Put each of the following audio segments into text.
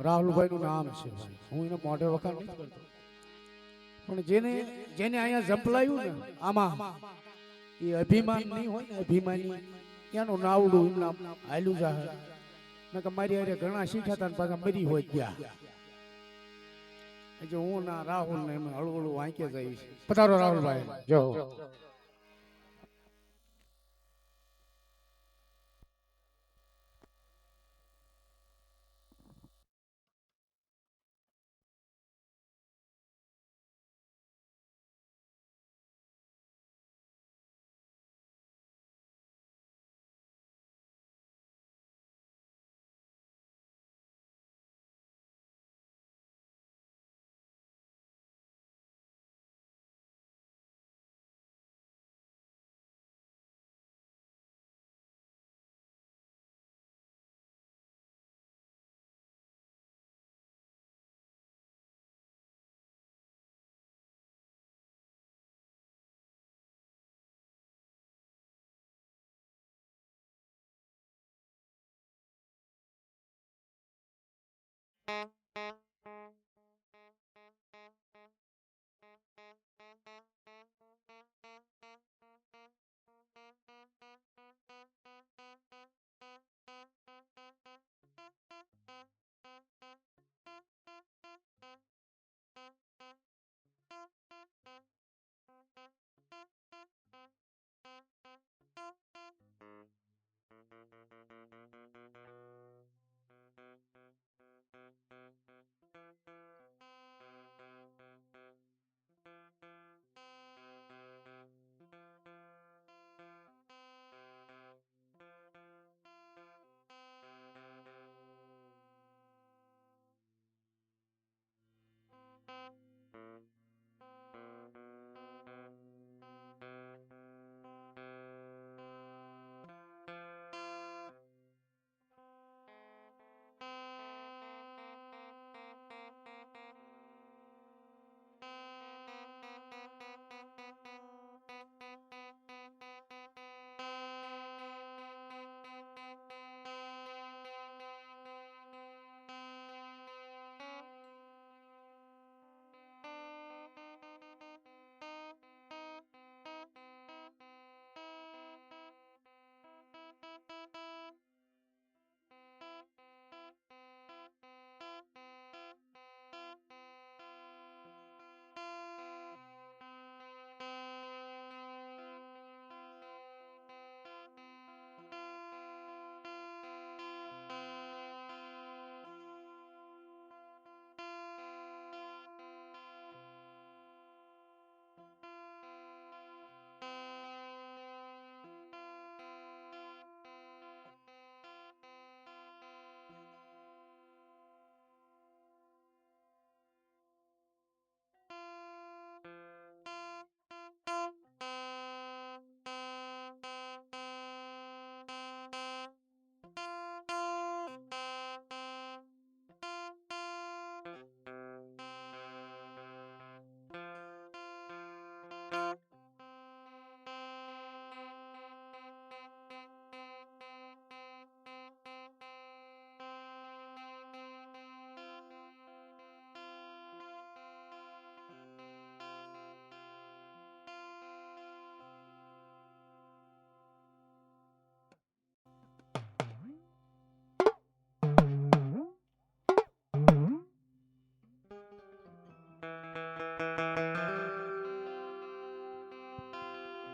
રાહુલભાઈ નું નામ છે ભાઈ. હું એને મોઢે વખાણ નથી કરતો, પણ જેને જેને અહીંયા ઝંપલાયું ને આમાં એ અભિમાન નહીં હોય ને, અભિમાની ત્યાંનું નાવડું એમ નામ હાલ્યું જાહે ને કે મારી હારે ઘણા શીખ્યા હતા ને પાછા મરી હોય ગયા. એટલે હું ના રાહુલ ને એમ હળવું વાંકે જઈશ. પધારો રાહુલભાઈ. જો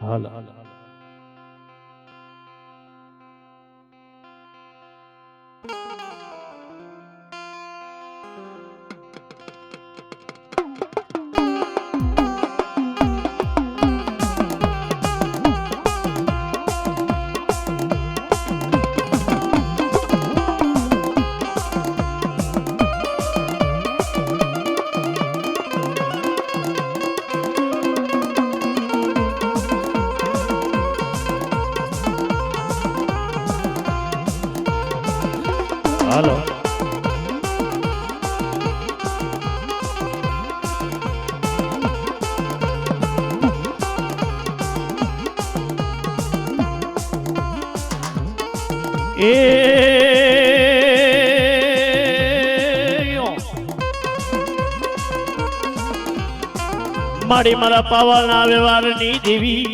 હાલ હાલ હાલ હાલો એ મારી મારા પાવાના વ્યવહારની દેવી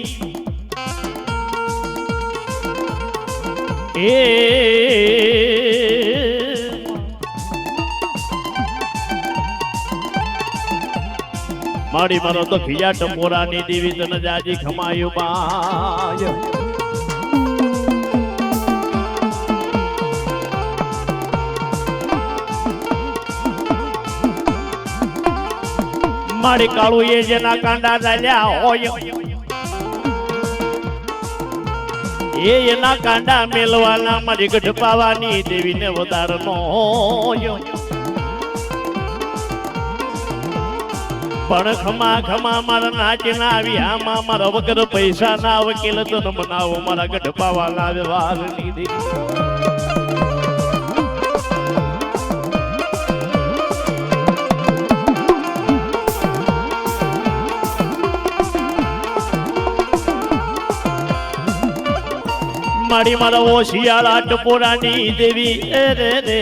એ મારી મારો તો ખિયા ટપોરાની દેવી તને જાજી ખમાયું બાય મારી કાળું એ જેના કાંડા ચાલ્યા હોય એ એના કાંડા મેલવાના મારી ગઢ પાવાની દેવીને વધારનો હોય પણ ખમા ખમા મારા નાચી ના આવી આમાં મારા વગર પૈસા ના વકીલ તો ન બનાવો મારા ગઢ પાવાના વ્યવહારની દેવી મારી મારા ઓશિયાળા ટપોરાની દેવી રે રે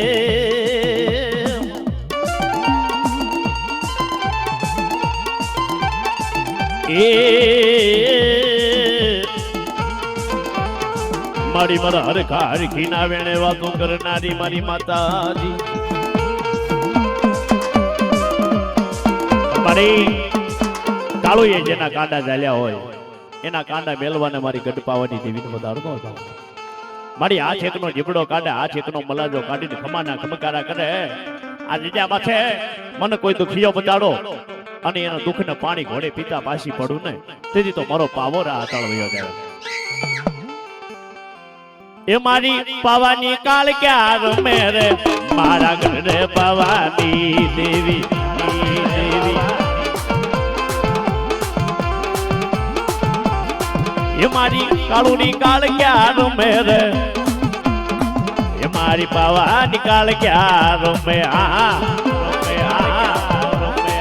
એ મારી મારા હરખા હરખી ના વેણે વાતો કરનારી મારી માતાજી મારી કાળું એ જેના કાંડા ચાલ્યા હોય એના કાંડા મેલવાને મારી ગઢ પાવાની દેવીને વધારતો હતો મારી આ છેકનો જીબડો કાઢે આ છેકનો મલાજો કાઢીને ખમાના ખમકારા કરે આ જીજા માથે મને કોઈ દુખિયો બતાડો અને એના દુઃખને પાણી ઘોડે પીતા પાછી પડું ને તેથી તો મારો પાવો રા આતળ વયો જાય એ મારી પાવાની કાળ ક્યાં રમે રે મારા ગઢ પાવાની દેવી દેવી એ મારી કાળુની કાળ ક્યાં રમે રે એ મારી પાવાની કાળ ક્યાં રમે આ રમે આ રમે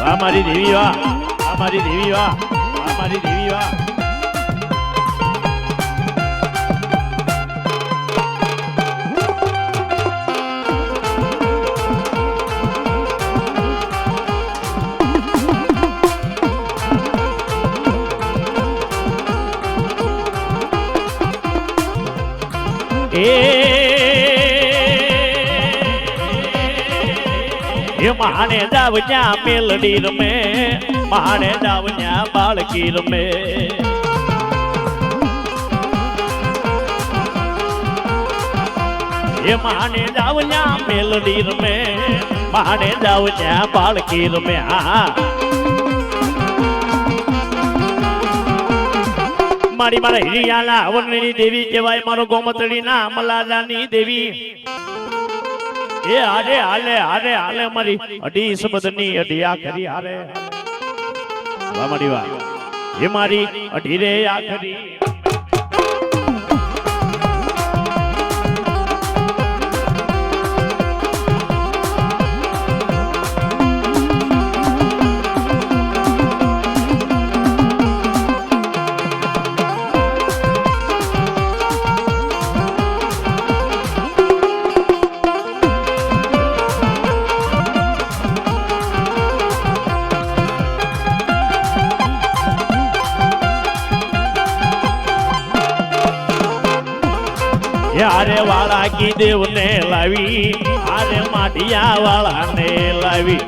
આ મારી દેવી વાહ મારી દેવી વાહ મારી દેવી વાહ એ માને દાવજા મેલડી રમે માને દાવજા બાળકી રમે એ માને દાવજા મેલડી રમે માને દાવજા બાળકી રમે આ મારી મારા હિરિયાલા અવરની દેવી કહેવાય મારો ગોમતડી ના મલાલાની દેવી એ હારે હાલે હારે હાલે મારી અઢી શબ્દની અઢિયા કરી હારે વાહ મારી વાહ એ મારી અઢી રે આખરી આરે વાળા કી દેવ ને લાવી આરે માઢિયા વાળા ને લાવી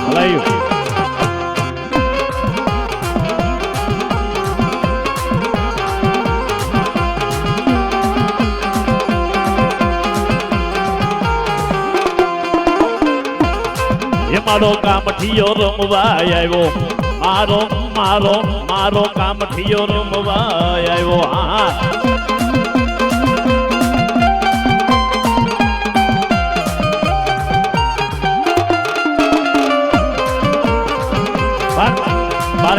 લાવ્યું મારો કામઠિયો રમવા આવ્યો મારો મારો મારો કામઠિયો રમવા આવ્યો હા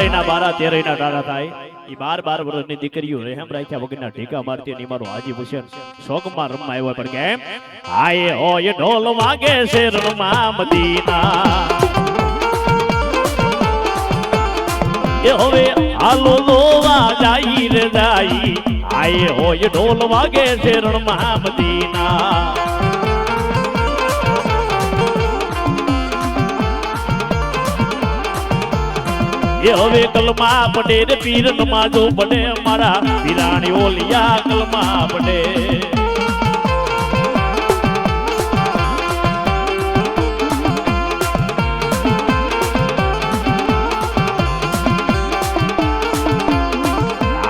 બાળીના 12-13 ટાળા થાય ઈ 12 વર્ષની દીકરીઓ રહેમ રાખ્યા વગરના ઢીકા મારતી ની મારો હાજી હુસેન શોકમાં રમવા આવ્યો પણ કેમ આયે હોય ઢોલ વાગે છે રણમાં મદીના એ હવે હાલો લોવા જાય રે જાય આયે હોય ઢોલ વાગે છે રણમાં મદીના એ હવે કલમા પડે રે પીર નમાજો પડે મારા પીરાણી ઓલિયા કલમા પડે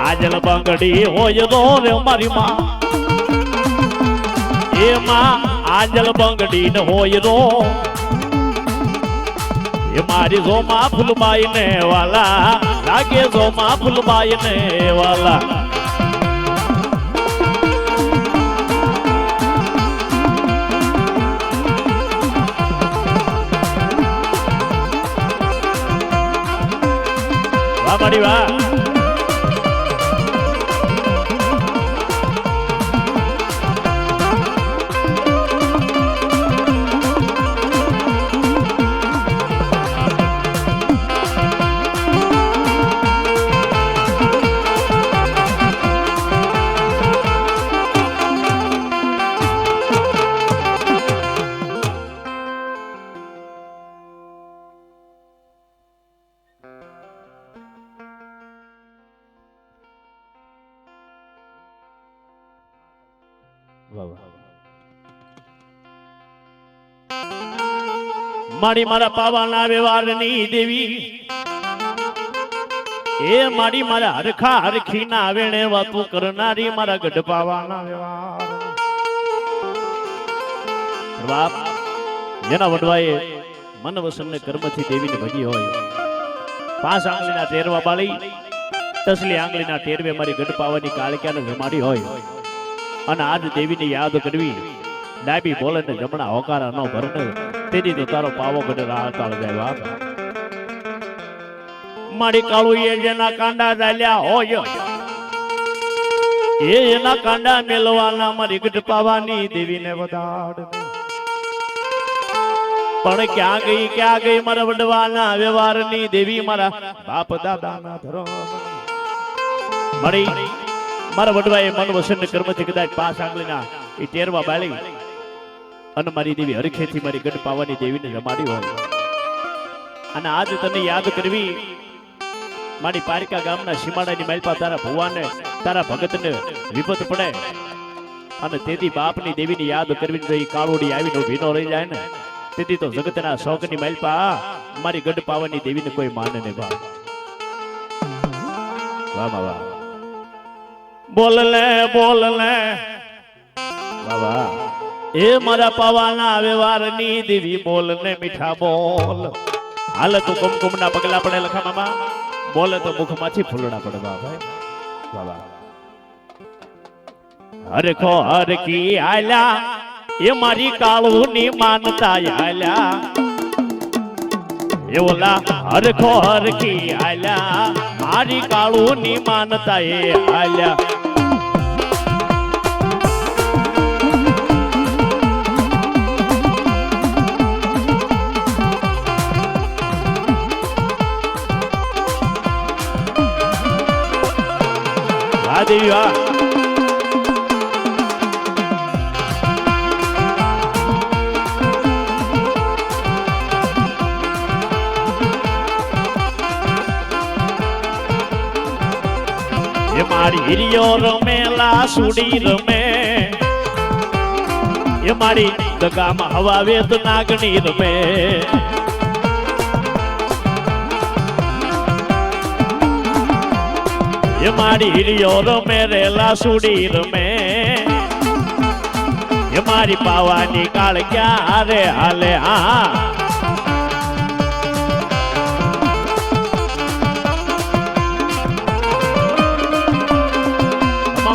આજલ બંગડી હોય રો રે મારી માં એમાં આજલ બંગડી ન હોય રો એ મારી જોમાં ફૂલબાઈ ને વાલા લાગે જોમાં ફૂલબાઈ ને વાલા વાહ મારી વાહ મારી મારા પાવાના વ્યવહારની દેવી એ મારી મારા હરખા હરખી ના વેણે વાતું કરનારી મારા ગઢ પાવાના વ્યવહાર બાપ જેના વડવાએ મન વસન કર્મથી દેવીને ભજી હોય 5 આંગળીના ટેરવા બાળી તસલી આંગળીના ટેરવે મારી ગઢ પાવાની કાળક્યાને જમાડી હોય અને આજ દેવીને યાદ કરવી ડાબી બોલે ને જમણા હોકારા ન ભરને તેથી તો તારો પાવો ગઢ રાળતાળ જાય બાપ મારી કાળું એ જેના કાંડા ચાલ્યા હોય એ એના કાંડા મેલવાના મારી ગઢ પાવાની દેવીને વધાડ પણ ક્યાં ગઈ મારા વડવાના વ્યવહારની દેવી મારા બાપ દાદાના ધર્મ મળી મારા વડવાએ મન વસન કર્મથી કદાચ 5 આંગળીના એ ટેરવા બાળી અને મારી દેવી હરખેથી મારી ગઢ પાવાની દેવીને રમાડી હોય અને આજ તને યાદ કરવી મારી પારિકા ગામના સીમાડાની માલપા તારા ભુવાને તારા ભગતને વિપત પડે અને તેથી બાપની દેવીની યાદ કરવી તો એ કાળોડી આવીને ભીનો રહી જાય ને તેથી તો જગતના શોકની માલપા મારી ગઢ પાવાની દેવીને કોઈ માને નહીં બાપ વાહ વાહ બોલ લે વાહ વાહ એ મારા પાવાના વ્યવહારની દેવી બોલ ને મીઠા બોલ હાલ તું કુમકુમના પગલા પડે લખા મામા બોલે તો મુખમાંથી ફૂલડા પડે ભાઈ બાબા હરખો હરકી આલ્યા એ મારી કાળુની માનતા આલ્યા એ ઓલા હરખો હરકી આલ્યા મારી કાળુની માનતા એ આલ્યા દેવી વાહ એ મારી હિરિયો રમેલા સુડી રમે એ મારી દગામાં હવા વેદ નાગણી રમે એ મારી હિરિયો રમે રેલા સુડી રમે એ મારી પાવાની કાળ ક્યાં રે હાલે હા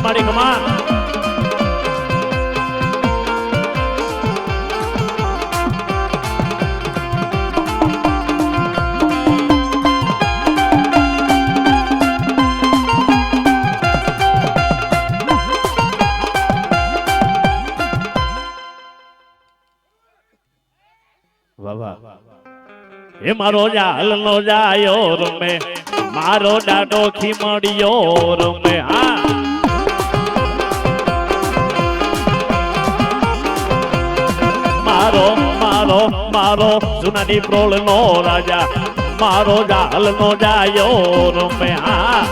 મારી કમા બાબા એ મારો જાલ નો જાયો રમે મારો ડાડો ખીમડિયો રમે હા મારો મારો મારો જુનાની પ્રોળ નો રાજા મારો જાલ નો જાયો રમે હા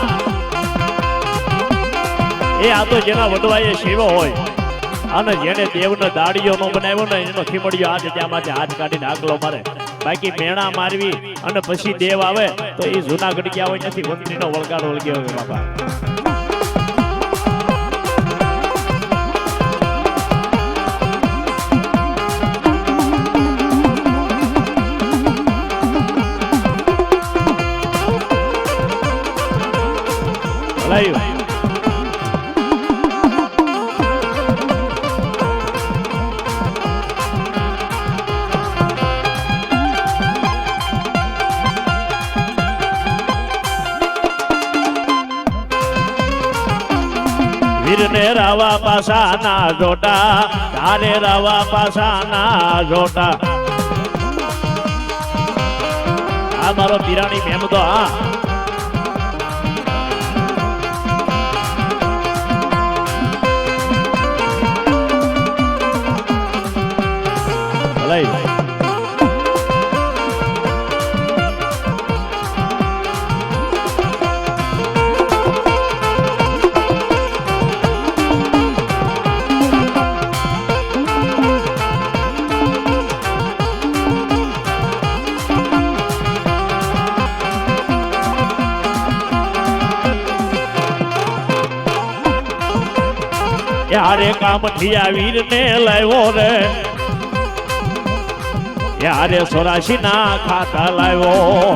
એ આ તો જેના વડવાએ શિવો હોય અને જેને દેવનો દાડિયો નો બનાવ્યો ને એનો ખીમડિયો હાથ ત્યાંમાંથી હાથ કાઢીને આગલો મારે બાકી મેણા મારવી અને પછી દેવ આવે તો એ જૂનાગઢ ગયા હોય નથી વંદરીનો વળગાડ વળગ્યો હોય બાપા ભલાયું વીરને રાવા પાસા ના જોટા તારે રાવા પાસા ના જોટા આ મારો પિરાણી મેમદો હા ભલાઈ યારે કામઠિયા વીર ને લાવ્યો રે યારે 84 ના ખાતા લાવ્યો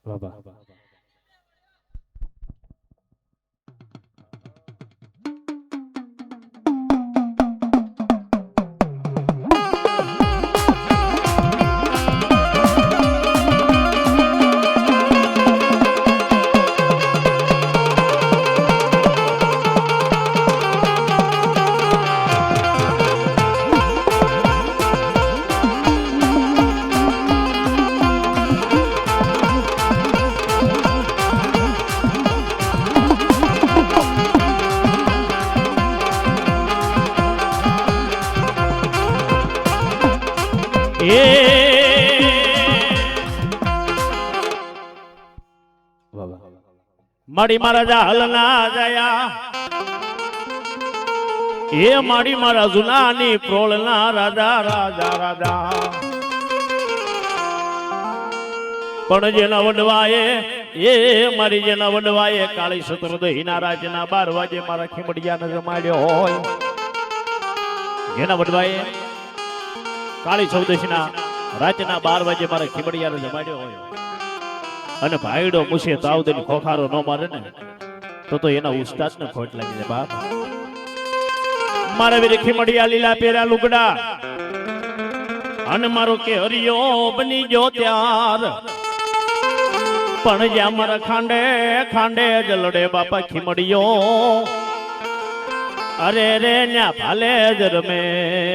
બાબા માડી મારા જાલ ના જયા એ માડી મારા જુનાની પ્રોળ ના રાજા રાજા રાજા પણ જેના વડવાએ એ મારી જેના વડવાએ કાળી શત્રુદહીના રાજના 12 વાગે મારા ખીમડિયાને જમાડ્યો હોય જેના વડવાએ કાળી ચૌદશીના રાતના 12 વાગે મારા ખીમડિયાને જમાડ્યો હોય અને ભાઈડો મુશે તાવદન ખોખારો ન મારે ને તો એના ઉસ્તાદ ને ખોટ લાગી જાય બાપ મારા વીર ખીમડિયા લીલા પેરા લુગડા અને મારો કે હરિયો બની ગયો ત્યાર પણ જ્યાં મારા ખાંડે ખાંડે જલડે બાપા ખીમડિયો અરે રે ન્યા ભાલે જ રમે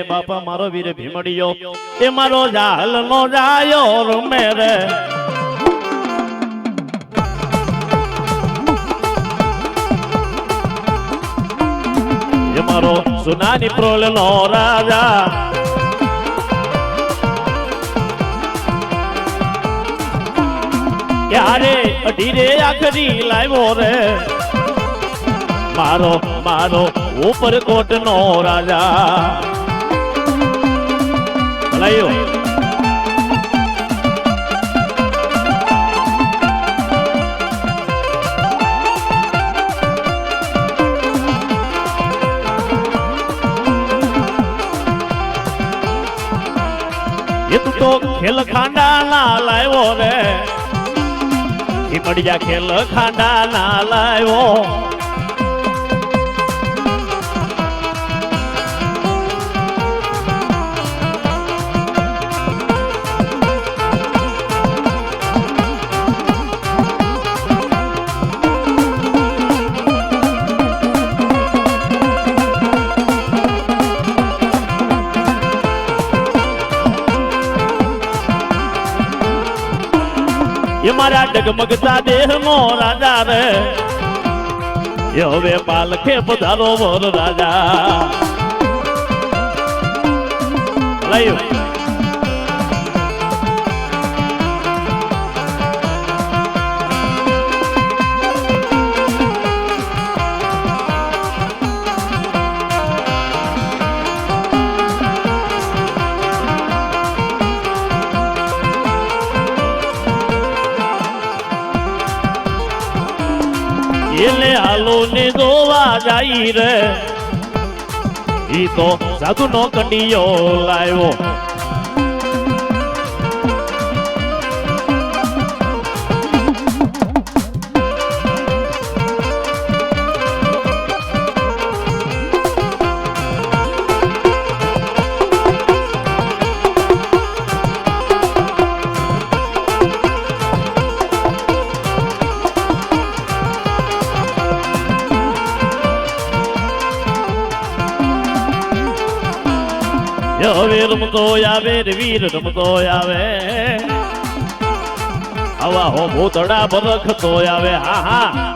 બાપા મારો વીર ભીમડિયો એ મારો જાલ નો જાયો રમે રે મારો સુનાની પ્રોલ નો રાજા ક્યારે અઢીરે આખરી લાવ્યો રે મારો મારો ઉપરકોટ નો રાજા ભલાયો એ તું તો ખેલ ખાંડા ના લાવ્યો રે ખીમડિયા ખેલ ખાંડા ના લાવ્યો મારા ડગમગતા દેહ નો રાજા રે એ હવે પાલખે પધારો મોર રાજા લયો એટલે હાલો ને જોવા જાય રે ઈ તો સાધુ નો કંડિયો લાવ્યો હવે રમતો આવે રે વીર રમતો આવે આવા હો ભૂતડા બરખતો આવે હા હા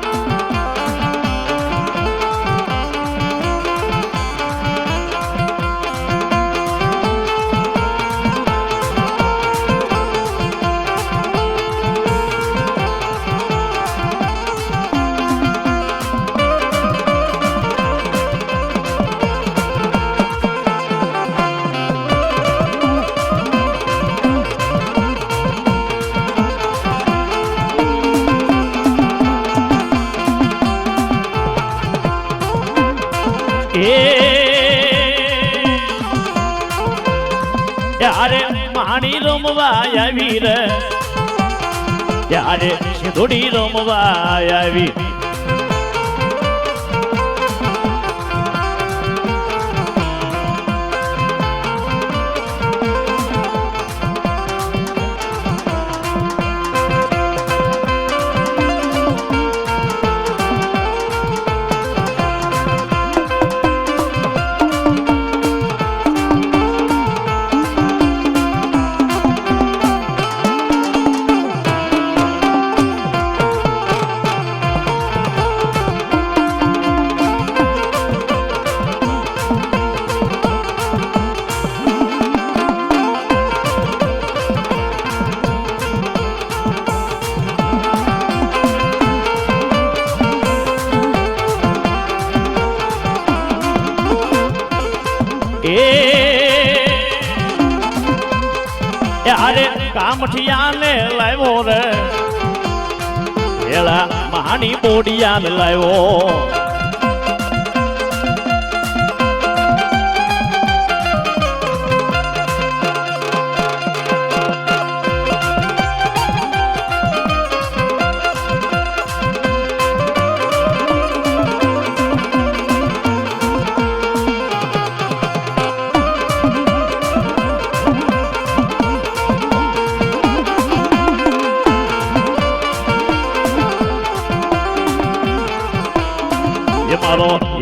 ત્યારે માણી રમવા આવી રે ત્યારે સિંધુડી રમવા આવી અરે કામઠિયા ને લાવ્યો રે પેલા મહાની બોડિયા ને લાવ્યો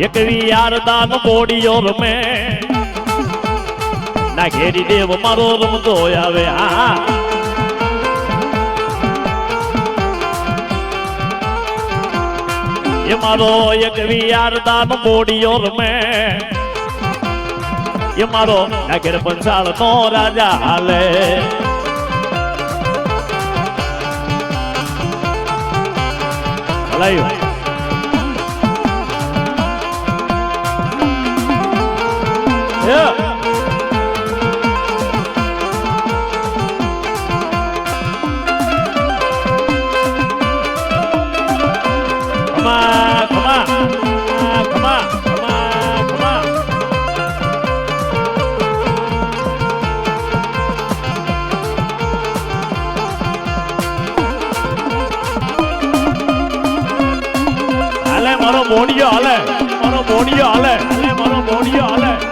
એક યાર દાન બોડિયો રમે ના ઘેરી દેવ મારો રમતો આવે હા એ મારો એક યાર દાન બોડિયો રમે એ મારો ના ઘેર પંચાળ નો રાજા હાલે હલાયો Yeah. Come on, come on, come on, come on, come on. Ale maro bodiyo ale, maro bodiyo ale, ale maro bodiyo ale.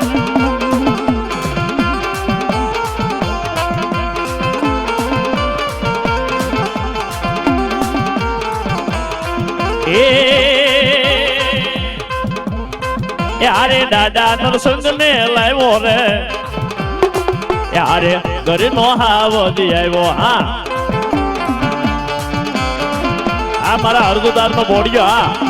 યારે દાદા નરસંગ ને લાવ્યો રે યારે ઘર નો હાવ આવ્યો હા આ મારા અર્ધુદાર નો બોડિયો હા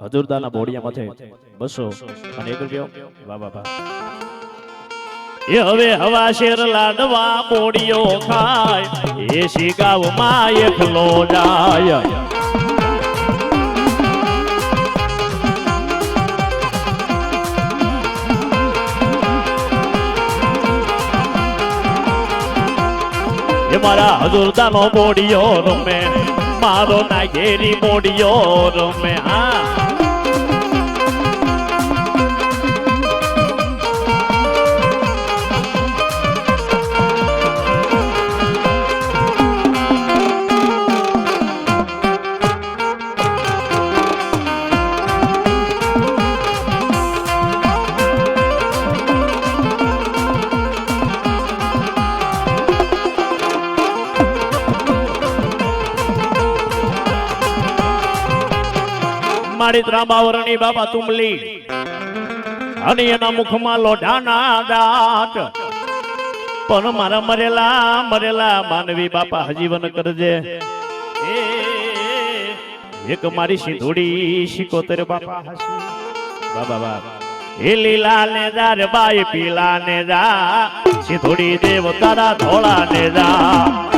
હજુરદાના બોડિયા માથે બસો અને એક રૂપિયો વાહ વાહ વાહ એ હવે હવા શેર લાડવા બોડિયો ખાય એ શિગાવમાં એકલો જાય એ મારા હજુરદાનો બોડિયો રમે મારો નાગેરી બોડિયો રમે હા મારી ત્રાંબાવરણી બાબા તુમલી અને એના મુખમાં લોઢાના દાંત પણ મારા મરેલા માનવી બાપા હજીવન કરજે એ એક મારી સિંધુડી શિકોતર બાપા હસી બાબા બાબા એ લીલા ને જા રે બાઈ પીલા ને જા સિંધુડી દેવ તારા ધોળા ને જા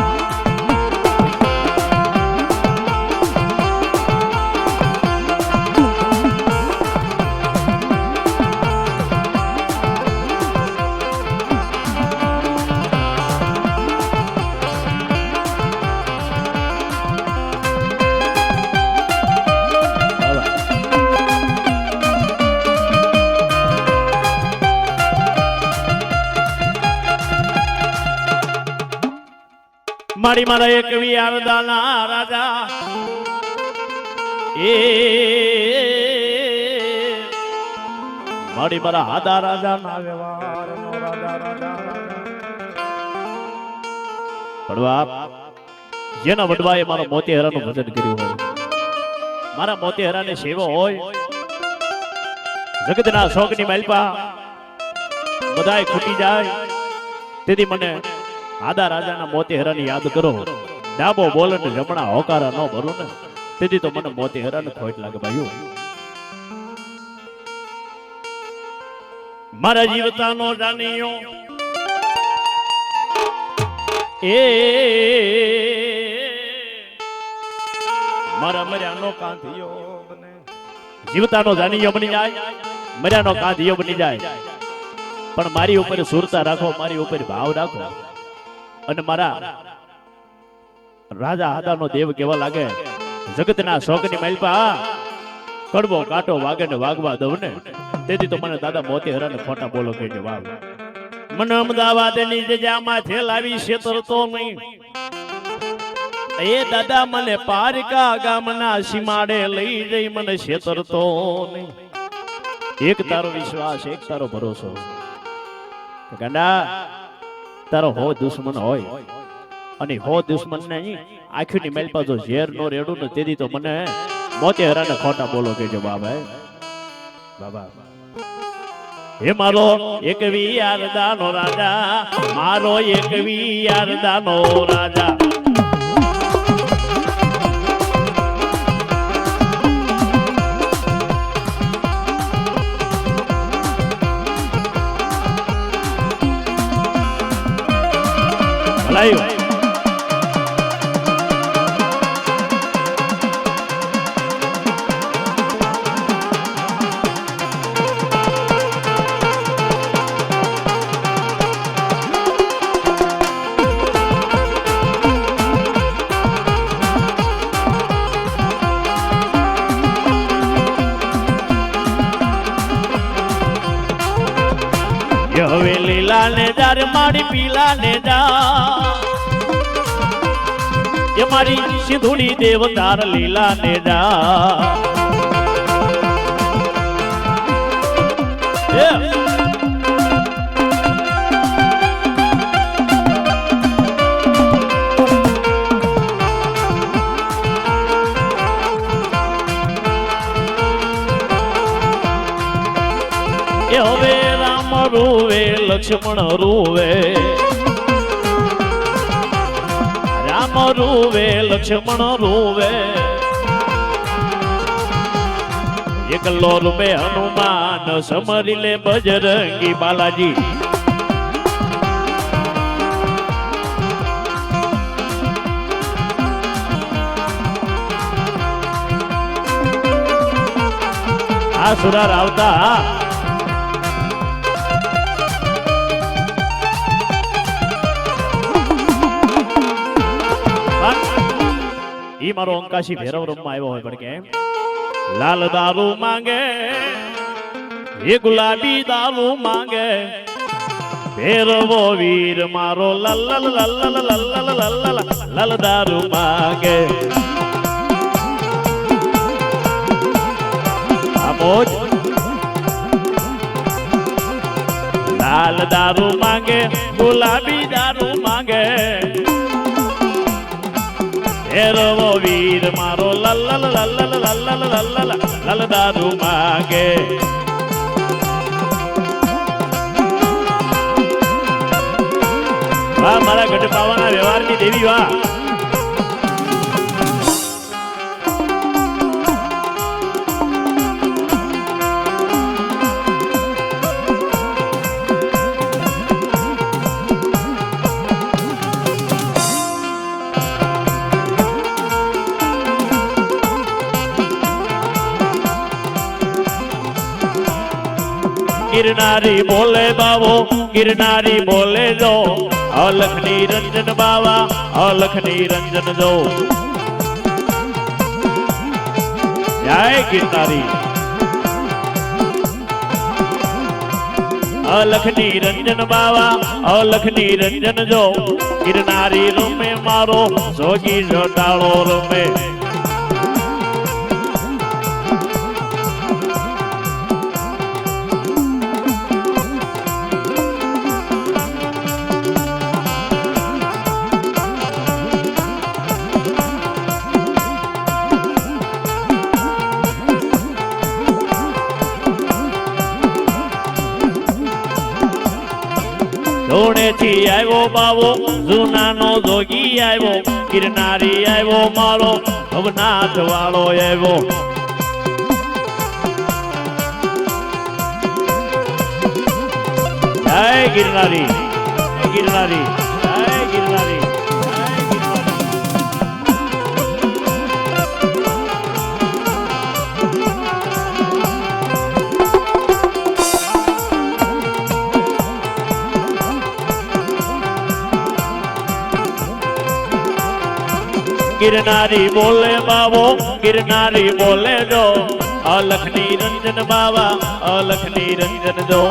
મારી મારા એક વિયારદાના રાજા એ મારી મારા હાદા રાજા ના વ્યવહારનો રાજા પડવા જેના વડવાએ મારા મોતીહરાનું ભજન કર્યું હોય મારા મોતીહરાની સેવા હોય જગતના શોકની માલપા બધાય ખૂટી જાય તેથી મને આદા રાજાના મોતીહરાની યાદ કરો ડાબો બોલ ને જમણા હોકારા ન ભરું ને તેથી તો મને મોતીહરાને ખોટ લાગે ભાઈઓ મારા જીવતાનો જાનિયો એ મારા મર્યાનો કાંધિયો બને જીવતાનો જાનિયો બની જાય મર્યાનો કાંધિયો બની જાય પણ મારી ઉપર સુરતા રાખો મારી ઉપર ભાવ રાખો અને મારા રાજા હાદાનો દેવ કેવા લાગે જગતના શોકની માલપા કડવો કાંટો વાગે ને વાગવા દઉં ને તેથી તો મને દાદા મોતીહરાને ખોટા બોલો કહેજો વાવ મને અમદાવાદની જજામાં થેલાવી છેતરતો નહીં એ દાદા મને પારકા ગામના સીમાડે લઈ જઈ મને છેતરતો નહીં એક તારો વિશ્વાસ એક તારો ભરોસો ગાંડા તારો હો દુશ્મન હોય અને હો દુશ્મન ને આંખની મેલપા જો ઝેર નો રેડું ને તેથી તો મને મોતીહરાને ખોટા બોલો કેજો બાબા બાબા હે મારો એક વિયારદાનો રાજા મારો એક વિયારદાનો રાજા ભલાઈ હવે લીલા ને जार मारी पीला ने जा ये मारी सिंधुड़ी देवतार लीला ने जा એ હવે રામ રૂવે લક્ષ્મણ રૂવે રામ રૂવે લક્ષ્મણ રૂવે એકલો રૂપે હનુમાન સમરી લે બજરંગી બાલાજી આ સુરાર આવતા ઈ મારો અંકાશી ભૈરવ રમમાં આવ્યો હોય પણ કેમ લાલ દારૂ માંગે એ ગુલાબી દારૂ માંગે ભૈરવો વીર મારો લલ લલ લલ લલ લલ લલ લલ દારૂ માંગે આમોજ લાલ દારૂ માંગે ગુલાબી દારૂ માંગે ભૈરવો વીર મારો લલ લલ લલ લલ લલ લલ દારૂ માંગે વાહ મારા ગઢ પાવાના વ્યવહારની દેવી વાહ गिरनारी बोले बाबो गिरनारी बोले जो अलख निरंजन बाबा अलख निरंजन जो जय गिरनारी अलख निरंजन बाबा अलख निरंजन जो गिरनारी रूमे मारो जोगी जोटाड़ो रूमे ધોણેથી આવ્યો બાવો જૂનાનો જોગી આવ્યો ગિરનારી આવ્યો મારો ભવનાથ વાળો આવ્યો જય ગિરનારી ગિરનારી જય ગિરનારી गिरनारी बोले बाबो गिरनारी बोले जो अलख निरंजन बाबा अलख निरंजन जो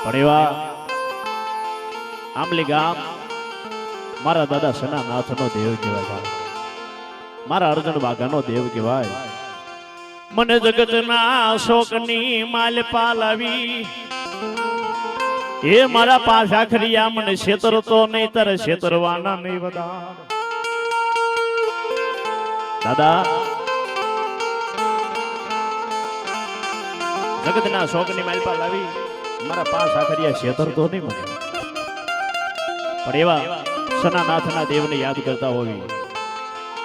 પણ એવા આંબલી ગામ મારા દાદા સનાનાથનો દેવ કહેવાય મારા અર્જુન બાગાનો દેવ કહેવાય મને જગતના શોકની માલ પાલાવી એ મારા પાંચ આખરિયા મને છેતરતો નહીં તારે છેતરવાના નહીં વધાર દાદા જગતના શોકની માલ પાલાવી મારા પાંચ આખરિયા છેતરતો નહીં મને પણ એવા સનાનાથના દેવને યાદ કરતા હોવી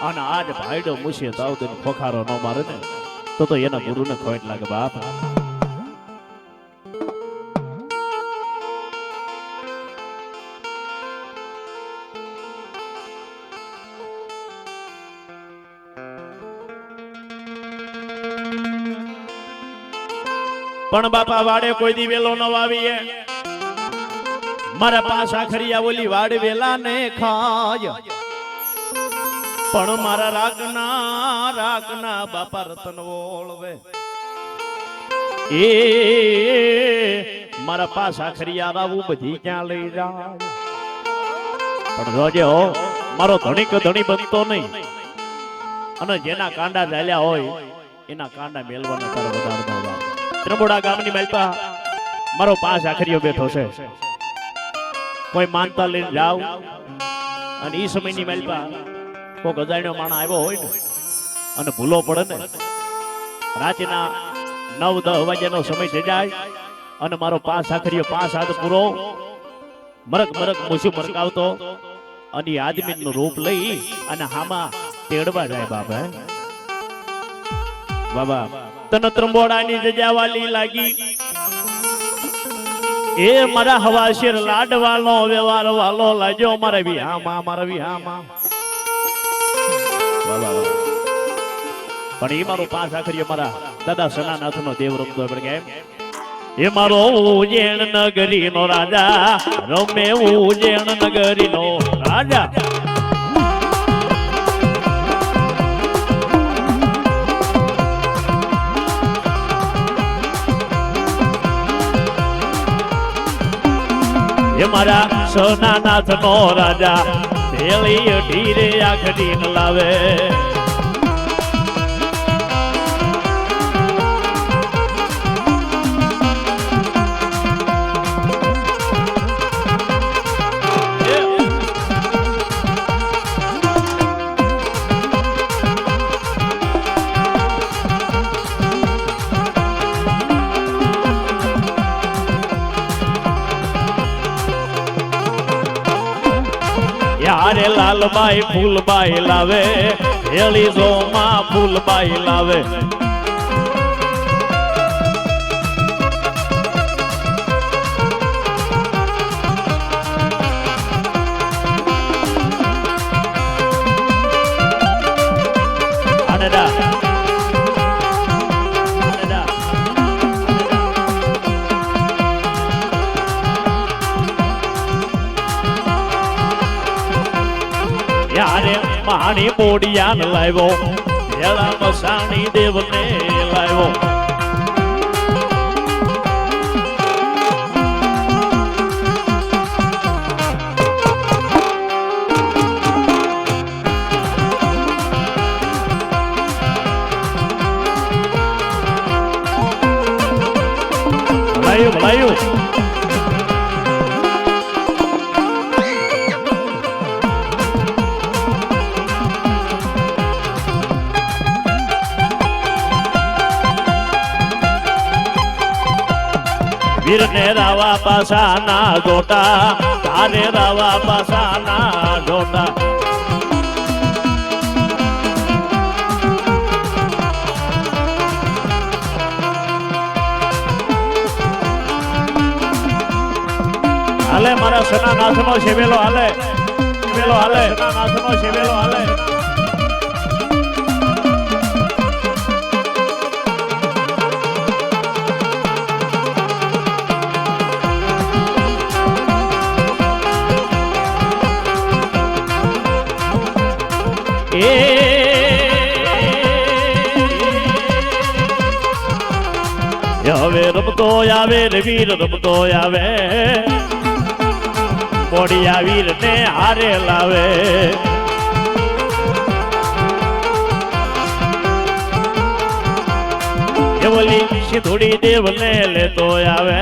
અને આજ ભાઈડો મુશે તાવદન ખોખારો ન મારે ને તો એના ગુરુને ખોટ લાગે બાપ પણ બાપા વાડે કોઈ દી વેલો ન વાવીએ મારા પાંચ આખરિયા ઓલી વાડ વેલા ને ખાય પણ મારા રાખના બાપા રતન વોળવે એ મારા પાંચ આખરિયા રાવું બધી ક્યાં લઈ જાય પણ જોજે હો મારો ધણીક ધણી બનતો નહીં અને જેના કાંડા ચાલ્યા હોય એના કાંડા મેલવાના તારે વધારતા ત્રંબોડા ગામની માલપા મારો પાંચ આખરીઓ બેઠો છે કોઈ માનતા લઈને જાવ અને ઈ સમયની માલપા કોઈ ગજાણ્યો માણા આવ્યો હોય ને અને ભૂલો પડે ને રાતના 9-10 વાગ્યાનો સમય થઈ જાય અને મારો પાંચ આખરીઓ પાંચ હાથ પૂરો મરક મૂછું મરકાવતો અને આદમીનું રૂપ લઈ અને હામાં તેડવા જાય બાપા બાબા તને ત્રંબોડાની જજાવાલી લાગી એ મારા હવાશેર લાડવાલો વ્યવહાર વાલો લાજો મારા વિહામાં બાબા પણ એ મારો પાંચ આખરીઓ મારા દાદા સનાનાથનો દેવ રમતો આપણે કેમ એ મારો ઉજેણ નગરીનો રાજા રમે ઉજેણ નગરીનો રાજા એ મારા સોનાનાથનો રાજા પેલી ઢીરે આખડી ન લાવે યારે લાલબાઈ ફૂલબાઈ લાવે હેળી જોમાં ફૂલબાઈ લાવે યારે માણી બોડિયાન લાવ્યો ભેળા મસાણી દેવને લાવ્યો લાવ્યો વીર ને રાવા પાસાના ગોટા તારે રાવા પાસાના ગોટા હાલે મારા સનાનાથનો સેવેલો હાલે સનાનાથનો સેવેલો હાલે હવે રમતો આવે રે વીર રમતો આવે મોડિયા વીર ને હારે લાવે એ બોલી સિંધુડી દેવ ને લેતો આવે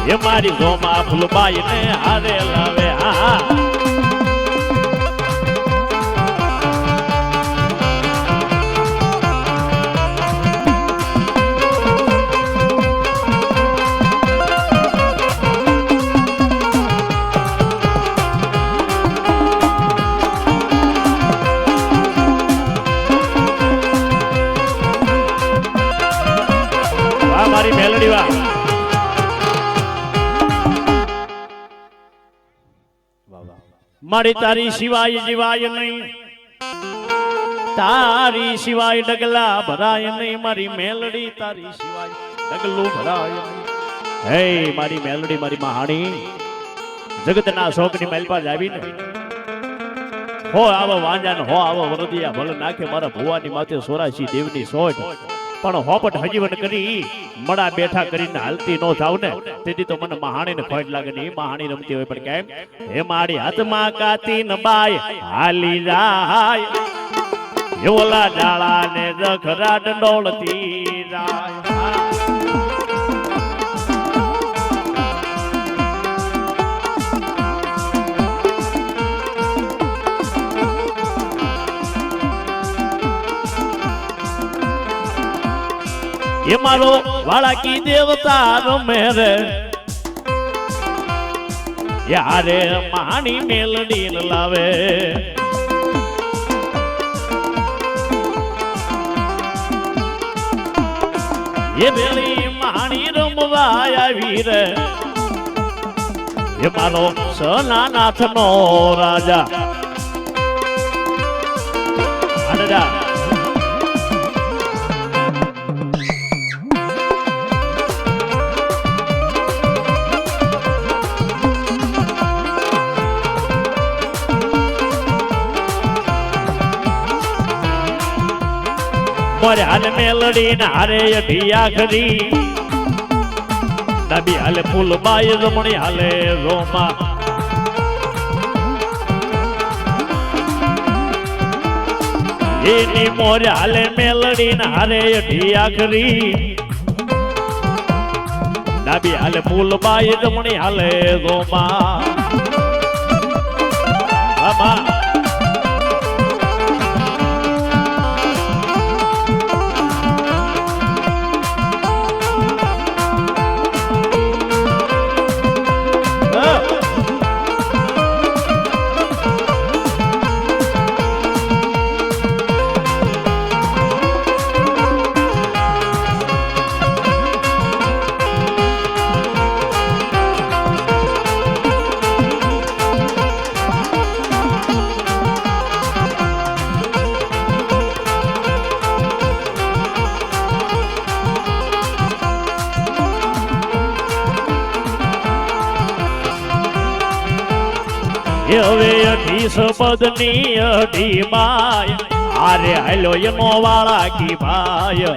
એ મારી જોમાં ફૂલબાઈ ને હારે લાવે હા મારી મેલડી વાહ મારી તારી સિવાય જીવાય નહીં તારી સિવાય ડગલા ભરાય નહીં મારી મેલડી તારી સિવાય ડગલું ભરાય નહીં હે મારી મેલડી મારી મહાણી જગતના શોકની મલપા જ આવીને હો આવો વાંજાન હો આવો વરદિયા ભલે નાખે મારા ભુવાની માથે 84 દેવની સોટ પણ હોપટ હજીવન કરી મડા બેઠા કરીને હાલતી નો જાવ ને તેથી તો મને મહાણીને ખોટ લાગે ને એ મહાણી રમતી હોય પણ કેમ હે મારી હાથમાં કાતી ન બાય હાલી જાય ઓલા ડાળા ને રખરા ડોળતી જાય એ મારો વાળા કી દેવતા રમે રે યારે મહાણી મેલડી લાવે એ બેલી મહાણી રમવા આવી રે એ મારો સનાનાથ નો રાજા આડા મોરે હાલે મેલડી ને હારે અઢિયા ખરી ડાબી હાલે ફૂલ બાય રમણી હાલે રોમા એની મોરે હાલે મેલડી ને હારે અઢિયા ખરી ડાબી હાલે ફૂલ બાય રમણી હાલે રોમા આમાં હવે અઢી સબદની અઢી બાય આરે હાલો એનો વાળા કી ભાય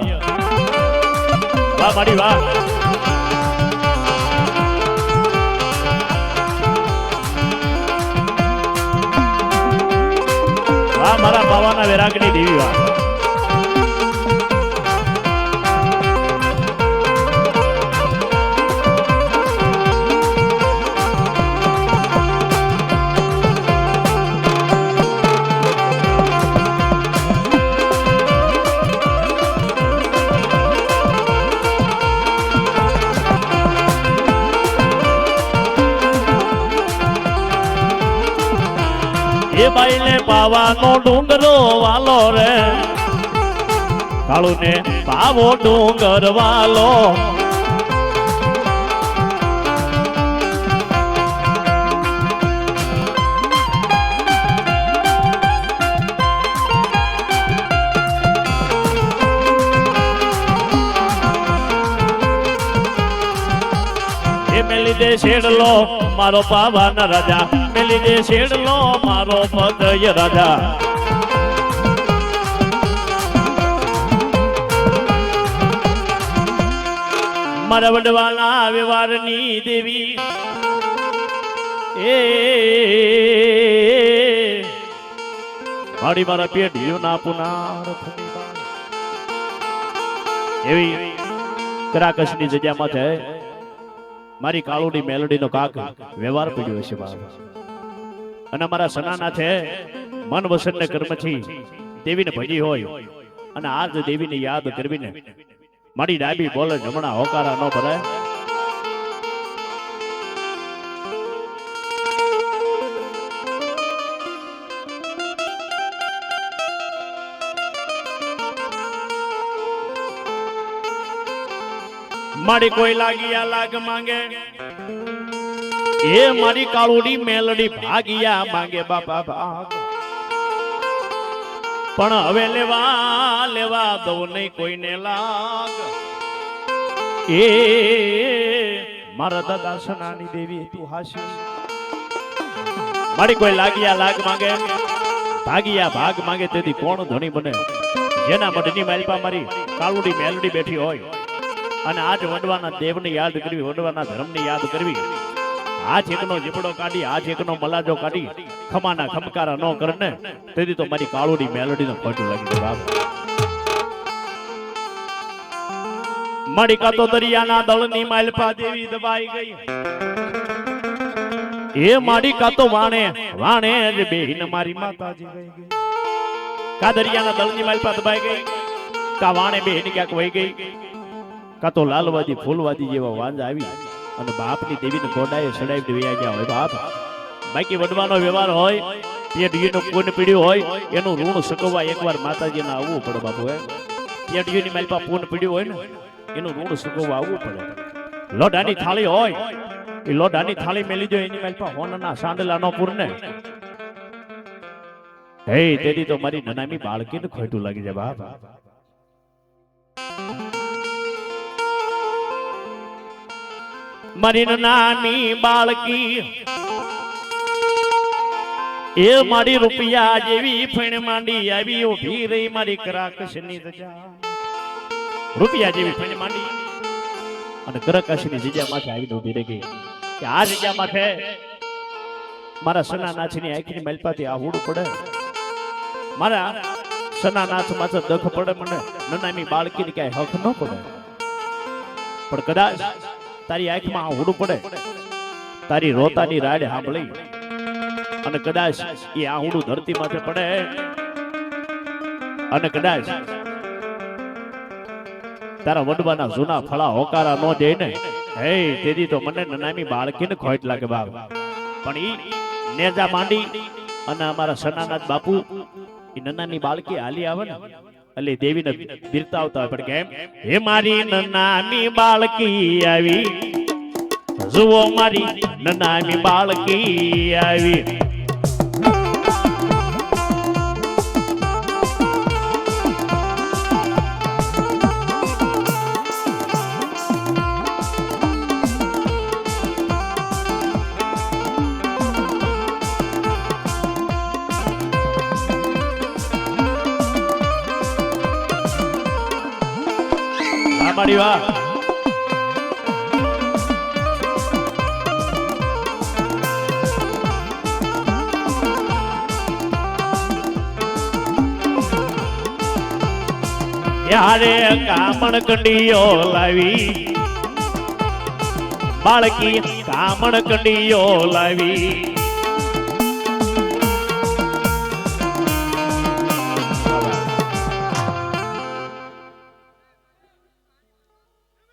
વાહ મારી વાહ વાહ મારા બાવાના વૈરાગની દેવી વાહ એ બાઈને પાવાનો ડુંગરો વાલો રે કાળુ ને પાવો ડુંગર વાલો એ મેલી દે શેડલો મારો પાવાના રાજા મેલી દે શેડલો મારો પદય રાજા મારા વડવાના વ્યવહારની દેવી એ મારી મારા પેઢીઓ ના પુનાર એવી કરાકશની જગ્યામાં છે મારી કાળુની મેલડીનો કાક વ્યવહાર પડ્યો છે બાબા અને મારા સનાના છે મન વસન ને કર્મથી દેવીને ભજી હોય અને આજ દેવીને યાદ કરવીને મારી ડાબી બોલે જમણા હોકારા ન ભરાય મારી કોઈ લાગિયા લાગ માંગે એ મારી કાળુડી મેલડી ભાગિયા માંગે બાપા ભાગ પણ હવે લેવા લેવા દઉં નહીં કોઈને લાગ એ મારા દાદા સનાની દેવી તું હાસી મારી કોઈ લાગિયા લાગ માંગે ભાગિયા ભાગ માંગે તેથી કોણ ધણી બને જેના મઢની માલપા મારી કાળુડી મેલડી બેઠી હોય અને આજ વડવાના દેવને યાદ કરવી વડવાના ધર્મને યાદ કરવી આજ એકનો જીપડો કાઢી આજ એકનો મલાજો કાઢી ખમાના ખમકારા ન કરને તેથી તો મારી કાળુડી મેલડીને ખોટું લાગી છે બાપ મારી કાતો દરિયાના દળની માલપા દેવી દબાઈ ગઈ એ મારી કાતો વાણે વાણે જ બેહીન મારી માતાજી ગઈ ગઈ કા દરિયાના દળની માલપા દબાઈ ગઈ કા વાણે બેહીન ક્યાંક વહી ગઈ કા તો લાલવાદી ફૂલવાદી જેવા વાંજા આવી અને બાપની દેવીને ગોડાએ સડાવી દેવા ગયા હોય બાપ બાકી વડવાનો વ્યવહાર હોય પેઢીનું પૂન પીડ્યું હોય એનું ઋણ સકવવા એકવાર માતાજીને આવવું પડે બાપુ હે પેઢીની માલપા પૂન પીડ્યું હોય ને એનું ઋણ સકવવા આવવું પડે લોઢાની થાળી હોય એ લોઢાની થાળી મેલી જો એની માલપા હોનના સાંડલા નો પૂરને હે તેથી તો મારી નનામી બાળકીને ખોટું લાગી જાય બાપ મારી નાની બાળકી એ મારી રૂપિયા જેવી ફણ માંડી આવી ઉભી રહી મારી કરાકશની ધજા રૂપિયા જેવી ફણ માંડી અને કરાકશની જગ્યા માથે આવીને ઉભી રહી ગઈ કે આ જગ્યા માથે મારા સનાનાથની આંખની માલપાથી આ હુડ પડે મારા સનાનાથ માથે દખ પડે મને નનામી બાળકીને ક્યાંય હક ન પડે પણ કદાચ તારી આંખમાં આહુડું પડે તારી રોતાની રાડ સાંભળી અને કદાચ એ આહુડું ધરતી માથે પડે અને કદાચ તારા વડવાના જૂના ફળા હોકારા ન દે ને હે તેથી તો મને નનામી બાળકીને ખોટ લાગે બાપ પણ ઈ નેજા માંડી અને અમારા સનાનાથ બાપુ એ નનાની બાળકી હાલી આવે ને એટલે દેવીને બિરતા આવતા હોય પણ કેમ હે મારી નનામી બાળકી આવી જુઓ મારી નનામી બાળકી આવી મારી વાહ યારે કામણ કંડીઓ લાવી બાળકી કામણ કંડીઓ લાવી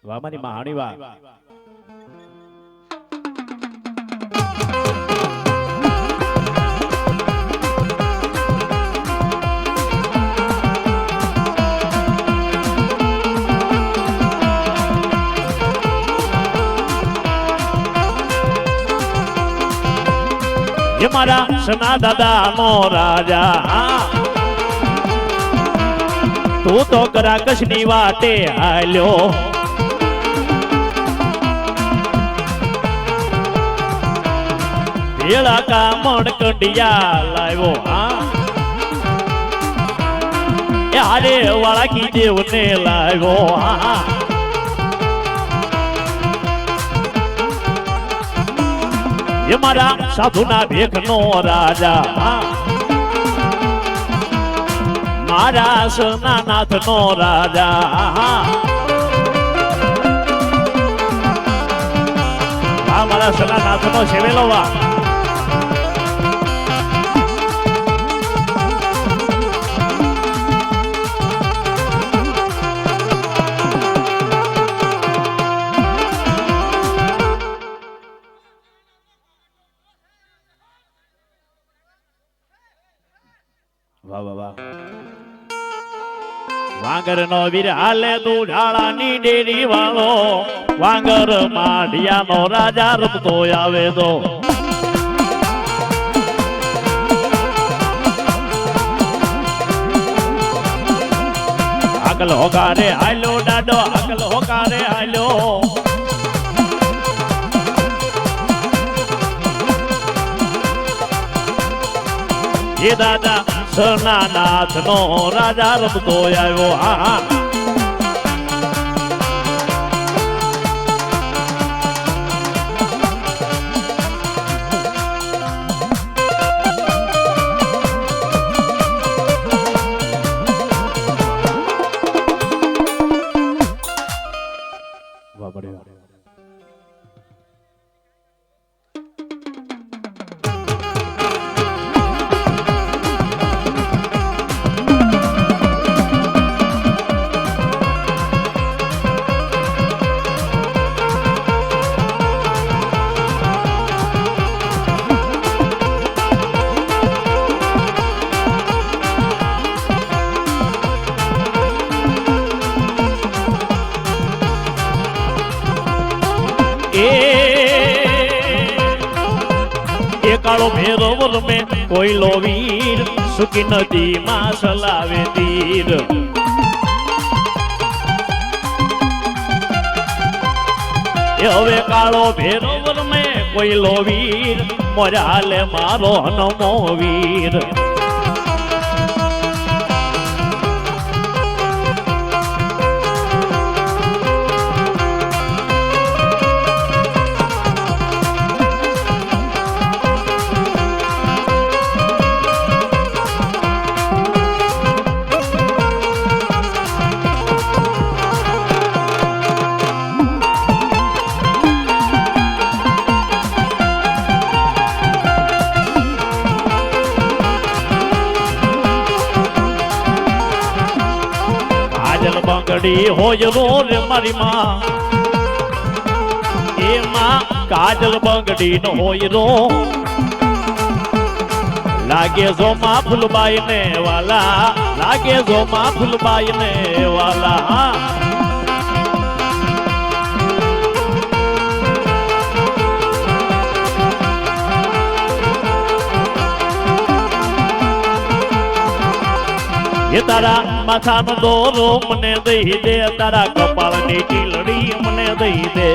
વાહ મારી મહાણી વાહ ये मारा सना दादा नो राजा तू तो कराकशनी वाटे आल्यो भेड़ा का मण कंडिया लायो यारे वाला की देव ने लायो ये मारा साधुना भेख नो राजा मारा सनानाथ नो राजा मारा सनानाथ नो सेवेलो वा वाह वाह वाह वांगर नो वीर हाले दूधाळा नी डेरी वालो वांगर माढिया नो राजा रमतो आवे दो अकल होकारे हालो डाडो अकल होकारे हालो એ દાદા સનાનાથ નો રાજા રમતો આવ્યો હા કાળો ભેરવર મેં કોઈ લો વીર સુકી નદી માં સલાવે તીર હવે કાળો ભેરવર મેં કોઈ લો વીર મોરાલે મારો હનમો વીર બંગડી હોય રો રે મારી માં એમાં કાજલ બંગડી નો હોય રો લાગે જો માં ફૂલબાઈ ને વાલા લાગે જો માં ફૂલબાઈ ને વાલા એ તારા માથાનો દોરો મને દઈ દે તારા કપાળની ટીલડી મને દઈ દે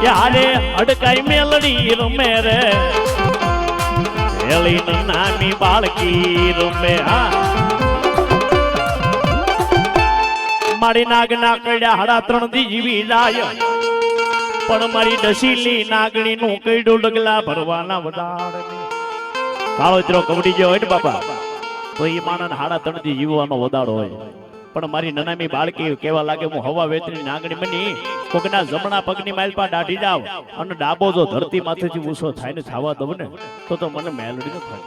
યારે અડકાઈ મેલડી રમે રે એલી નાની બાળકી રમે હા મારી નાગના કડ્યા હાડા 3 દી જીવી જાય પણ મારી ડસીલી નાગણી નું કઈડું ડગલા ભરવાના વડાડ કાળો ચરો કબડી જો હોય ને બાપા તો એ માણસ હાડા 3 દી જીવવાનો વડાડ હોય પણ મારી નનામી બાળકી કેવા લાગે હું હવા વેતરી નાગણી બની કોકના જમણા પગની માલપા દાઢી જાવ અને ડાબો જો ધરતી માથેથી ઊંચો થાય ને થાવા દઉં ને તો મને મેલડી ન થાય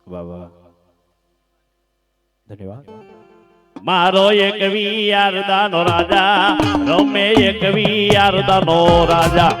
વાહ વાહ ધન્યવાદ મારો એક વિયારદા નો રાજા રમે એક વિયારદા નો રાજા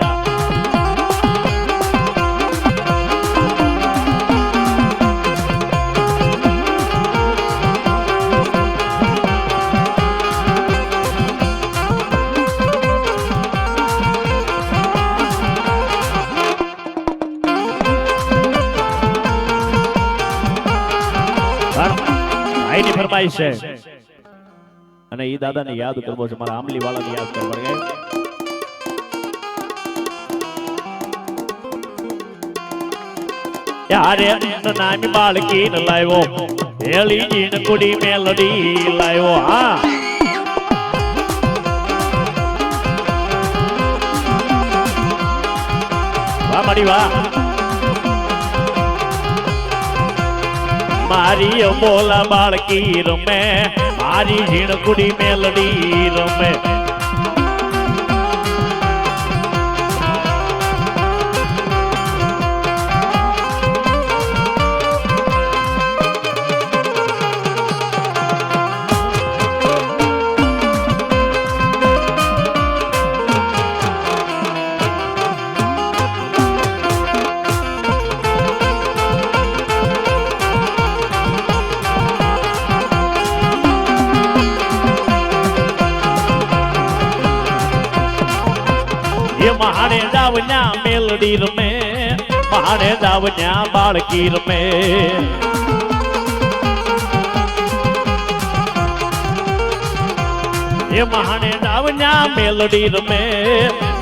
ભાઈની ફરમાઈશ છે અને ઈ દાદાને યાદ કરવો છે મારા આમલી વાળાને યાદ કરવા પડે યારે નામી બાળકી ન લાવ્યો હેલી જીન કુડી મેલડી લાવ્યો હા વાહ મારી વાહ મારી બોલા બાળકી રમે મારી ઝીણકુડી મેલડી રમે માણે દાવન્યા મેલડી રમે માણે દાવન્યા બાળકી રમે એ માણે દાવન્યા મેલડી રમે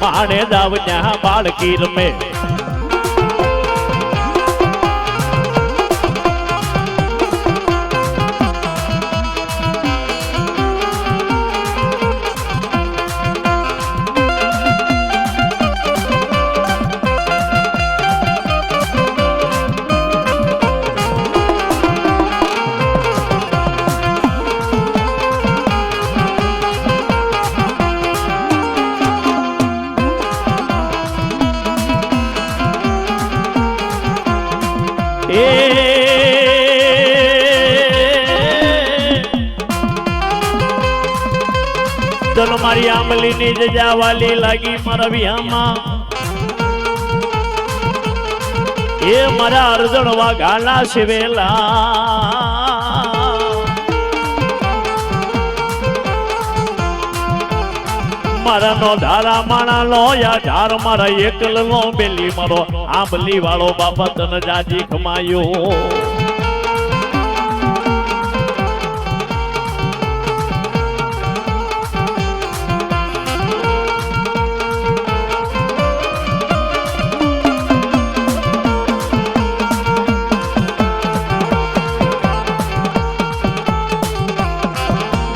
માણે દાવન્યા બાળકી રમે ચલો મારી આંબલી ની જજા વાલી લાગી મારા વિહામાં એ મારા અર્જણ વાઘાના શિવેલા મારા નો ધારા માણા લો યા ધાર મારા એકલ નો બેલી મારો આંબલી વાળો બાપા તન જાજી ખમાયો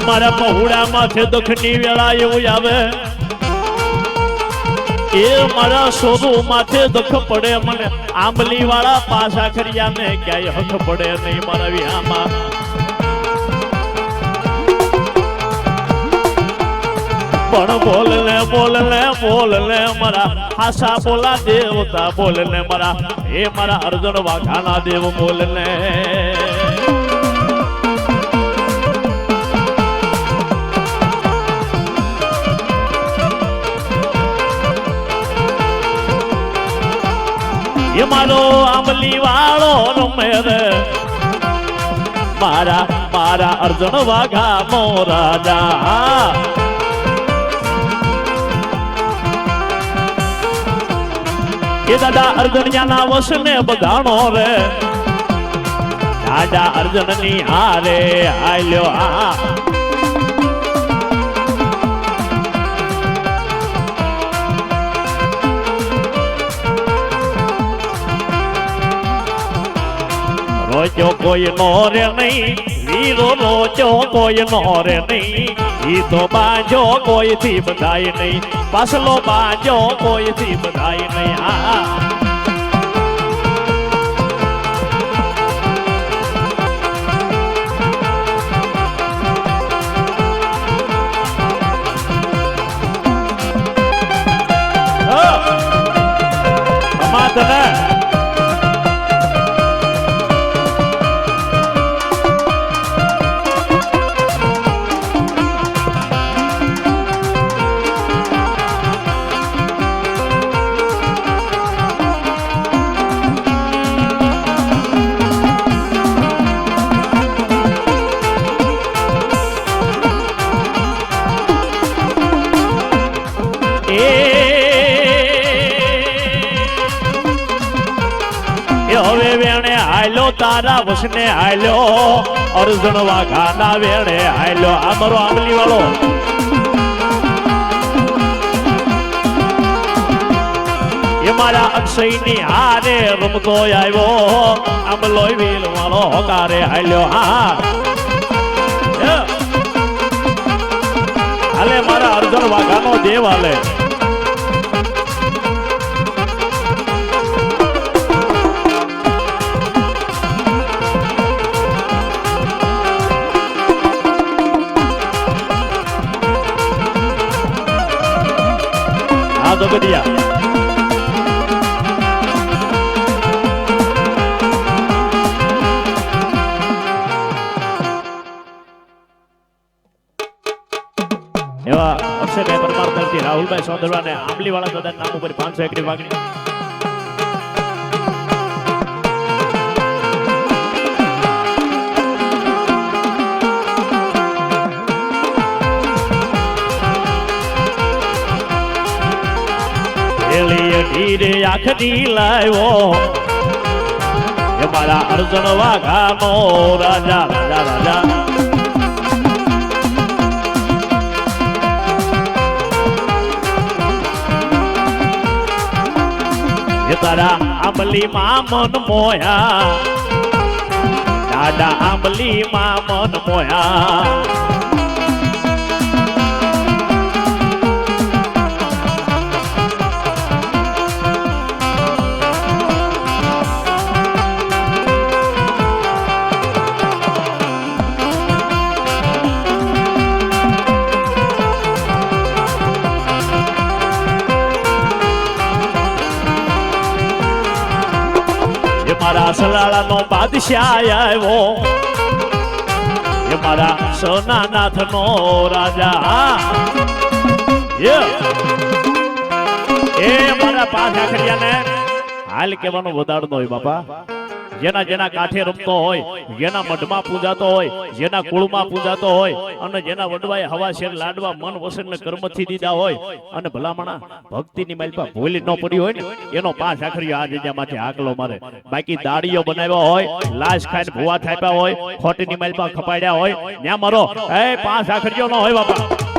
મારા પહોળા માથે દુઃખની વેળા એવું આવે એ મારા સોનું માથે દુઃખ પડે મને આંબલી વાળા પાછા ખરિયા ને ક્યાંય હક પડે નહીં મારા વિહામાં પણ બોલ ને મારા હાસા બોલા દેવતા બોલ ને મારા એ મારા અર્જુન વાઘાના દેવ બોલ ને એ મારો આંબલી વાળો રમે રે મારા અર્જુન વાઘા મોરાજા એ દાદા અર્જુનિયાના વસને બધાણો રે દાદા અર્જુન ની હારે આલ્યો આ રોજો કોઈ નો રે નહીં વીરો રોજો કોઈ નો રે નહીં ઈ તો બાજો કોઈ થી બધાય નહીં પાછલો બાજો કોઈ થી બધાય નહીં સમાધાન હવે વેણે હાલ્યો તારા વસને હાલ્યો અર્જુન વાઘાના વેણે હાલ્યો આ મારો આંબલી વાળો એ મારા અક્ષય ની હારે રમતો આવ્યો આંબલો વેલ વાળો હોકારે હાલ્યો હાલે મારા અર્જુન વાઘાનો દેવ હાલે તો ગડિયા એવા અક્ષયભાઈ પરમાર તરફથી રાહુલભાઈ સોંદરવા ને આંબલી વાળા દાદા નામ ઉપર 500 એકડી વાગણી ધીરે આખરી લાવ્યો એ મારા અર્જુન વાઘાનો રાજા રાજા રાજા તારા આંબલી માં મન મોયા દાદા આંબલી માં મન મોયા મારા સલાળા નો બાદશાહ આવ્યો એ મારા સોનાનાથ નો રાજા એ મારા પાંચ આખડિયા ને હાલ કેવાનું વધાર નો હોય બાપા જેના જેના કાંઠે રમતો હોય જેના મઢમાં પૂજાતો હોય જેના કુળમાં પૂજાતો હોય અને જેના વડવાએ હવા શેર લાડવા મન વસન ને કર્મથી દીધા હોય અને ભલામણા ભક્તિની માલપા ભૂલી ન પડી હોય ને એનો પાંચ આખરીઓ આ જગ્યા માટે આગલો મારે બાકી દાડીઓ બનાવ્યા હોય લાશ ખાઈને ભૂવા થાપ્યા હોય ખોટીની માલપા ખપાડ્યા હોય ત્યાં મારો એ પાંચ આખરીઓ ન હોય બાપા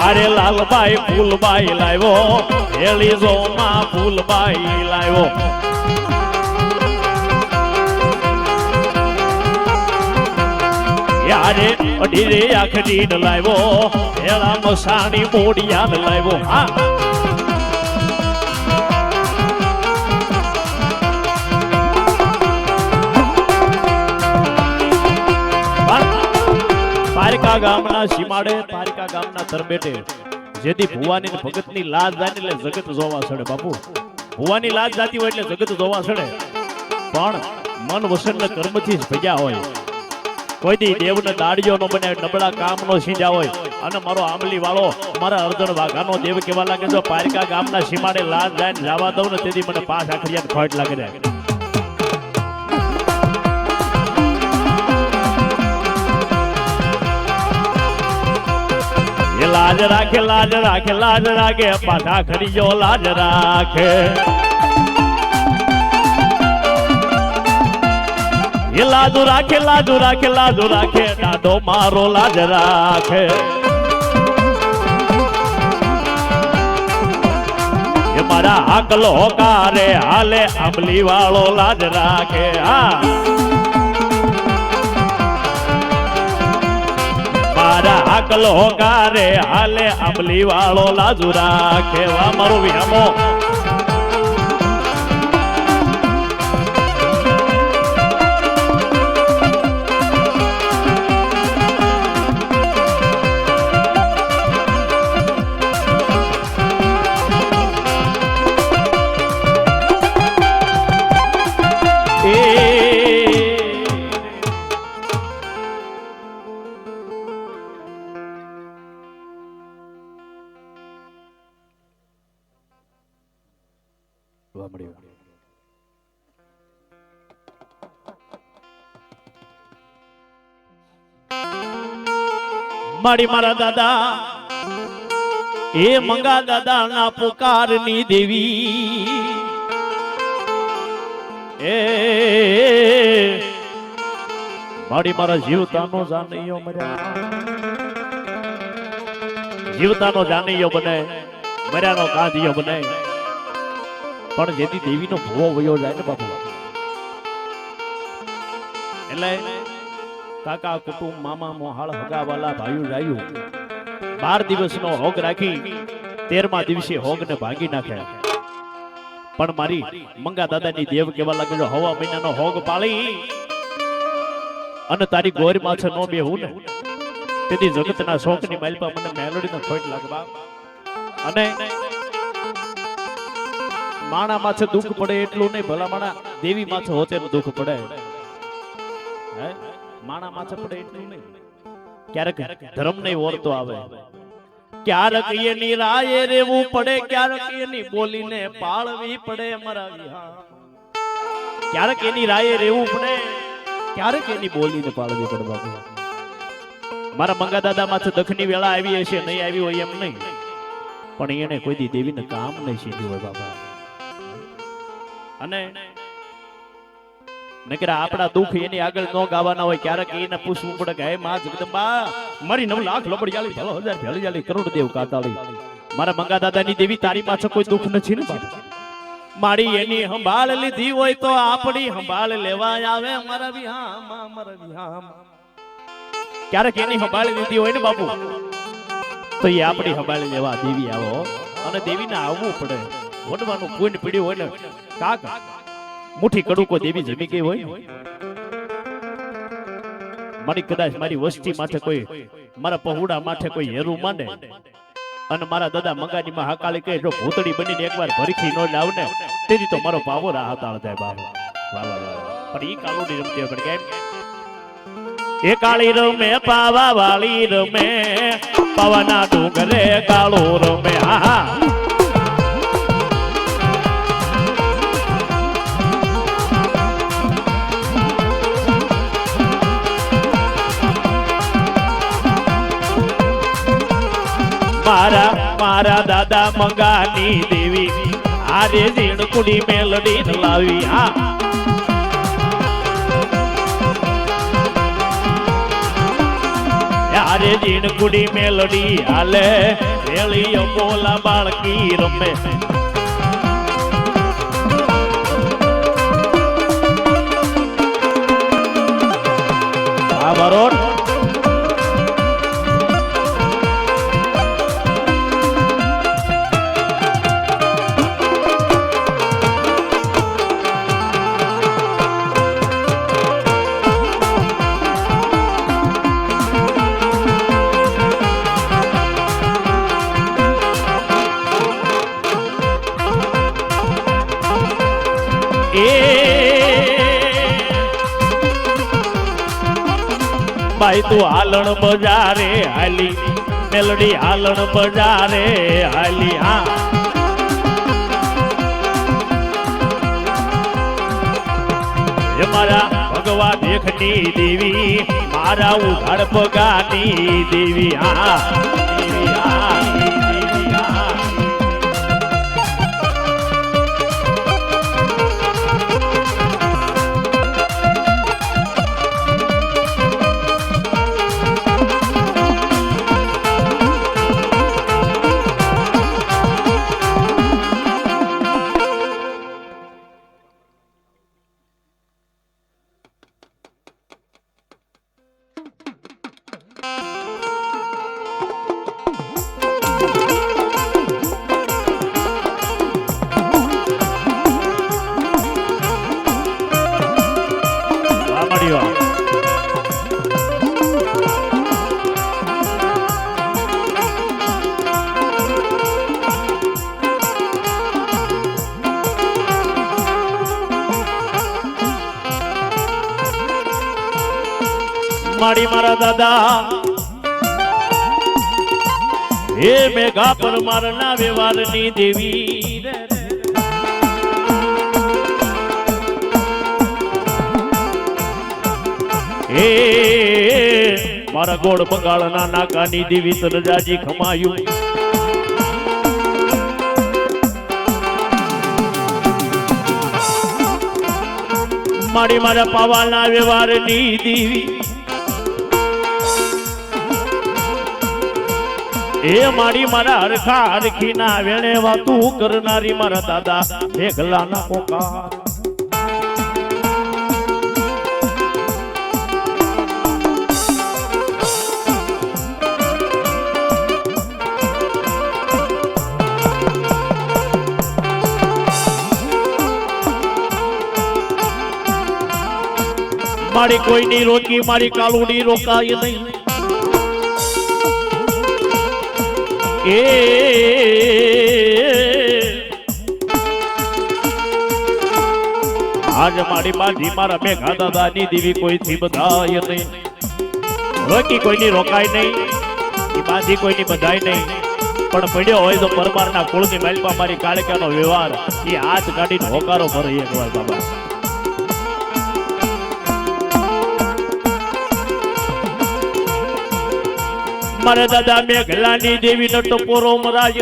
અરે લાલબાઈ ફૂલબાઈ લાવ્યો એલિઝો માં ફૂલબાઈ લાવ્યો યારે અઢીરે આખડી લાવ્યો એલા મસાણી મોડિયા લાવ્યો હા પારિકા ગામના સીમાડે પારિકા ગામના તરબેટે જેથી ભુવાની ભગતની લાજ જાય એટલે જગત જોવા સડે બાપુ ભુવાની લાજ જાતી હોય એટલે જગત જોવા સડે પણ મન વસન ને કર્મથી જ ભજ્યા હોય કોઈ દી દેવને દાડિયો નો બને નબળા કામ નો સીંજા હોય અને મારો આંબલી વાળો મારા અર્જણ વાઘાનો દેવ કેવા લાગે જો પારિકા ગામના સીમાડે લાજ જાય જવા દઉં ને તેથી મને પાંચ આખરિયા ખોટ લાગે છે લાજ રાખે લાજ રાખે લાજ રાખે પાછા ખરીજો લાજ રાખે એ લાજુ રાખે લાજુ રાખે લાજુ રાખે દાદો મારો લાજ રાખે એ મારા આગલો કારે હાલે આંબલી વાળો લાજ રાખે હા મારા આગલો ગારે હાલે આંબલી વાળો લાજુ રાખે વા મારો વિરામો મારી મારા દાદા એ મંગા દાદા ના પુકારની દેવી એ મારી મારા જીવતાનો જાનૈયો મર્યા જીવતાનો જાનૈયો બને મર્યાનો કાંધિયો બને પણ જેથી દેવીનો ભૂવો વયો જાય ને બાપુ એટલે કાકા કુટુંબ મામા મોહાળ હગાવાલા ભાઈઓ જાયું 12 દિવસનો હોગ રાખી 13મા દિવસે હોગને ભાગી નાખ્યા પણ મારી મંગા દાદાની દેવ કેવા લાગે જો હવા મહિનાનો હોગ પાળી અને તારી ગોરી માથે નો બેહું ને તેથી જગતના શોકની માલપા મને મેલોડીનો ખોટ લાગે બાપ અને માણા માથે દુઃખ પડે એટલું નહીં ભલા માણા દેવી માથે હોતે દુઃખ પડે હે માણા માથે પડે એટલું નહીં ક્યારેક ધર્મ નહીં ઓરતો આવે ક્યારેક એની રાયે રેવું પડે ક્યારેક એની બોલીને પાળવી પડે મરાવી ક્યારેક એની રાયે રેવું પડે ક્યારેક એની બોલીને પાળવી પડે બાપુ. મારા મંગા દાદા માથે દખની વેળા આવી હશે, નહીં આવી હોય એમ નહીં, પણ એને કોઈ દી દેવીને કામ નહીં સીધ્યું હોય બાપા. અને નકર આપણા દુઃખ એની આગળ ન ગાવાના હોય. ક્યારેક એને પૂછવું પડે કે હે માં જગદંબા મારી 9 લાખ લબડિયાળી ભલો 1000 ભેળિયાળી કરોડ દેવ કાતાળી, મારા મંગા દાદાની દેવી તારી પાછળ કોઈ દુઃખ નથી ને બાપા. મારી એની સંભાળ લીધી હોય તો આપણી સંભાળ લેવા આવે મારા વિહામાં, મારા વિહામાં. ક્યારેક એની સંભાળ લીધી હોય ને બાપુ તો એ આપણી સંભાળ લેવા દેવી આવો. અને દેવીને આવવું પડે. વડવાનું પૂન પીડ્યું હોય ને કાક મુઠ્ઠી કડુકો દેવી જમી ગઈ હોય ને. મારી કદાચ મારી વસ્તી માથે કોઈ, મારા પહોળા માથે કોઈ હેરું માંડે અને મારા દાદા મંગાની માં હાકાળી કહે જો ભૂતડી બનીને એકવાર ભરખી નો લાવ ને તેથી તો મારો પાવો રાહતાળ જાય બાબા. વાહ વાહ વાહ. પણ ઈ કાળુડી રમતી હોય કેમ? એ કાળી રમે પાવા વાળી રમે, પાવાના ડુંગરે કાળો રમે. હા મારા દાદા મંગાની દેવી આરે જીણ કુડી મેલડી લાવી. હા આરે જીણ કુડી મેલડી હાલે વેળીઓ બોલા બાળકી રમે. હા બરોબર. ભાઈ તું હાલણ બજારે હાલી મેલડી, હાલણ બજારે હાલી. હા એ મારા ભગવા દેખની દેવી, મારા ઉઘાડ પગાની દેવી. હા દેવી. હા દેવી. હા મારી મારા દાદા હે મેઘા પર મારના વ્યવહારની દેવી. હે મારા ગોળ બંગાળના નાકાની દેવી તરજાજી ખમાયું. મારી મારા પાવાના વ્યવહારની દેવી એ મારી મારા હરખા હરખી ના વેણે વાતું કરનારી મારા દાદા મેઘલા ના પોકાર. મારી કોઈની રોકી મારી કાલુડી રોકાય નહીં. એ આજ મારી બાજી મારા મેઘા દાદાની દેવી કોઈથી બધાય નહીં. રોકી કોઈની રોકાય નહીં, એ બાજી કોઈની બધાય નહીં. પણ પડ્યો હોય તો પરમારના કુળની માલપા મારી કાળિકાનો વ્યવહાર એ હાથ કાઢીને હોકારો ભરે એકવાર બાબા. મારે દાદા મેઘલાની દેવી નો ટપોરો મરાજ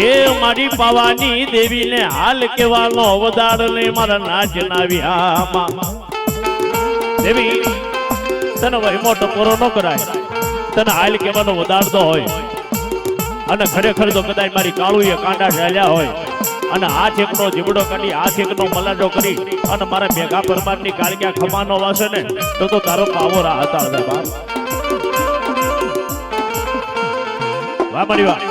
એ મારી પાવાની દેવી ને હાલ કેવાનો અવતાર ને મારા નાચ નાવ્યા દેવી તને વહીમો ટપોરો ન કરાય તને હાલ કેવાનો વધારતો હોય અને ખરેખર તો કદાચ મારી કાળુએ કાંડા ચાલ્યા હોય અને આ છેકનો જીબડો કાઢી આ છેકનો મલાડો કરી અને મારા ભેગા પરમારની કાળિયા ખમાનો વાસે ને તો તારો પાવો રા હતા બાપ વાહ મારી વાહ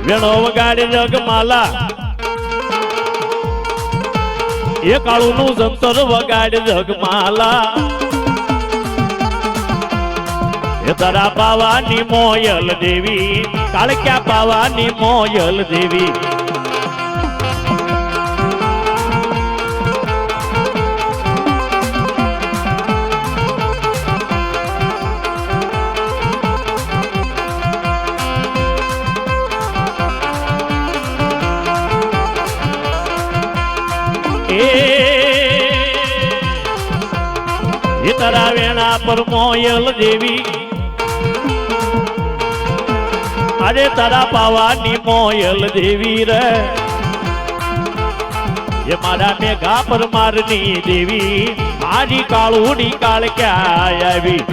વેણો વગાડે જગમાલા એ કાળું નું જંતર વગાડે જગમાલા એ તારા પાવાની મોયલ દેવી કાળક્યા પાવાની મોયલ દેવી તારા વેણા પર મોયલ દેવી અરે તારા પાવાની મોયલ દેવી રે એ મારા મેઘા પર મારની દેવી મારી કાળુની કાળ ક્યાં આવી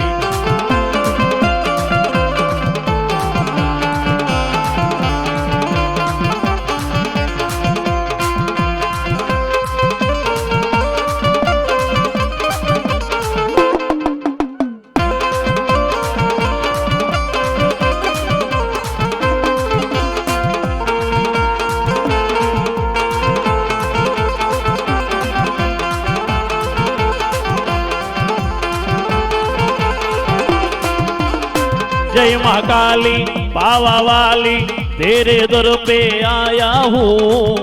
जय महाकाली बावा वाली तेरे दर पे आया हूँ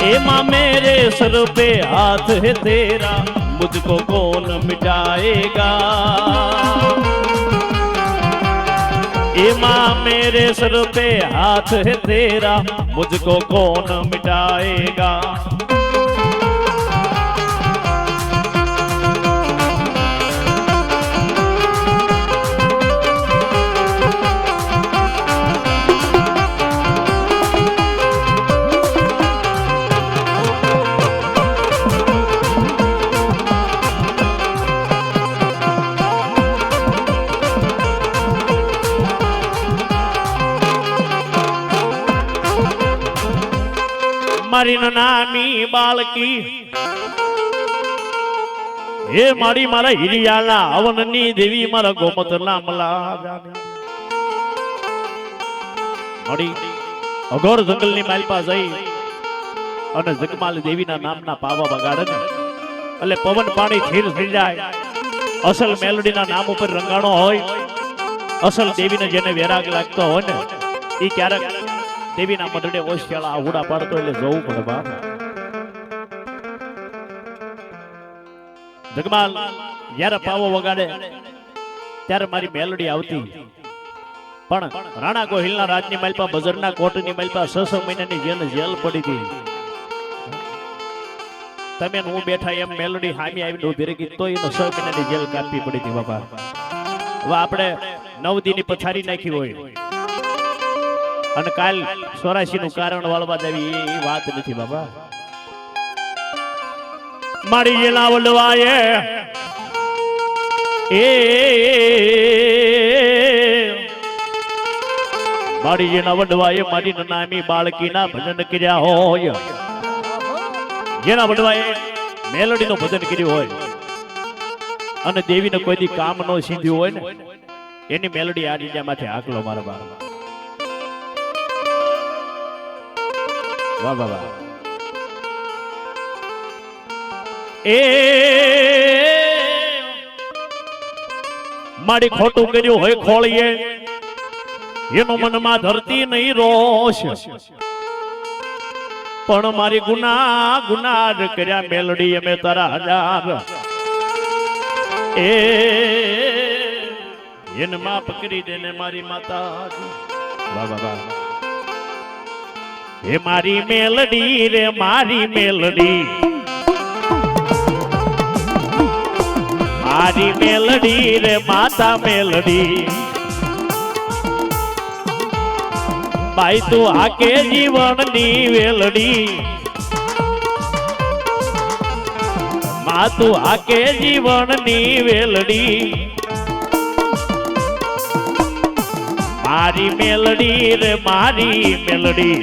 ए माँ मेरे सर पे हाथ है तेरा मुझको कौन मिटाएगा ए माँ मेरे सर पे हाथ है तेरा मुझको कौन मिटाएगा મારી નાની બાળકી હે મારી મારા હિરિયાલા અવનની દેવી મારા ગોમત નામલા મારી અઘોર જંગલની માલપા જઈ અને જગમાલ દેવીના નામના પાવા બગાડે ને એટલે પવન પાણી થીર થઈ જાય અસલ મેલોડીના નામ ઉપર રંગાણો હોય અસલ દેવીને જેને વેરાગ લાગતો હોય ને એ ક્યારેક દેવીના મઢડે ઓશિયાળા આહુડા પાડતો એટલે જવું પડે બાપ જગમાલ જ્યારે પાવો વગાડે ત્યારે મારી મેલોડી આવતી પણ રાણા ગોહિલના રાજની માલપા બજરના કોટની માલપા 6 મહિનાની જેલ પડી હતી તમે હું બેઠા એમ મેલોડી હામી આવીને ઉભી રહી તો એનો 6 મહિનાની જેલ કાપવી પડી હતી બાપા હવે આપણે 9 દીની પથારી નાખી હોય અને કાલ 84 નું કારણ વાળવા દેવી એ વાત નથી બાબા મારી જેલા વડવાએ એ મારી જેના વડવાએ મારી નાની બાળકીના ભજન કર્યા હોય જેના વડવાએ મેલોડીનું ભજન કર્યું હોય અને દેવીને કોઈ દી કામ નો સીધ્યું હોય ને એની મેલોડી આ જગ્યામાંથી આકલો મારા બાળક વાહ વાહ વાહ એ મારી ખોટું કર્યું હોય ખોળીએ એનો મનમાં ધરતી નહીં રોષ, પણ મારી ગુનાહ કર્યા મેલડી અમે તારા હજાર એ એને માફ કરી દે ને મારી માતા. વાહ વાહ વાહ. હે મારી મેલડી રે મારી મેલડી, મારી મેલડી રે માતા મેલડી, બાઈ તું હાકે જીવનની વેલડી, મા તું હાકે જીવનની વેલડી, મારી મેલડી રે મારી મેલડી.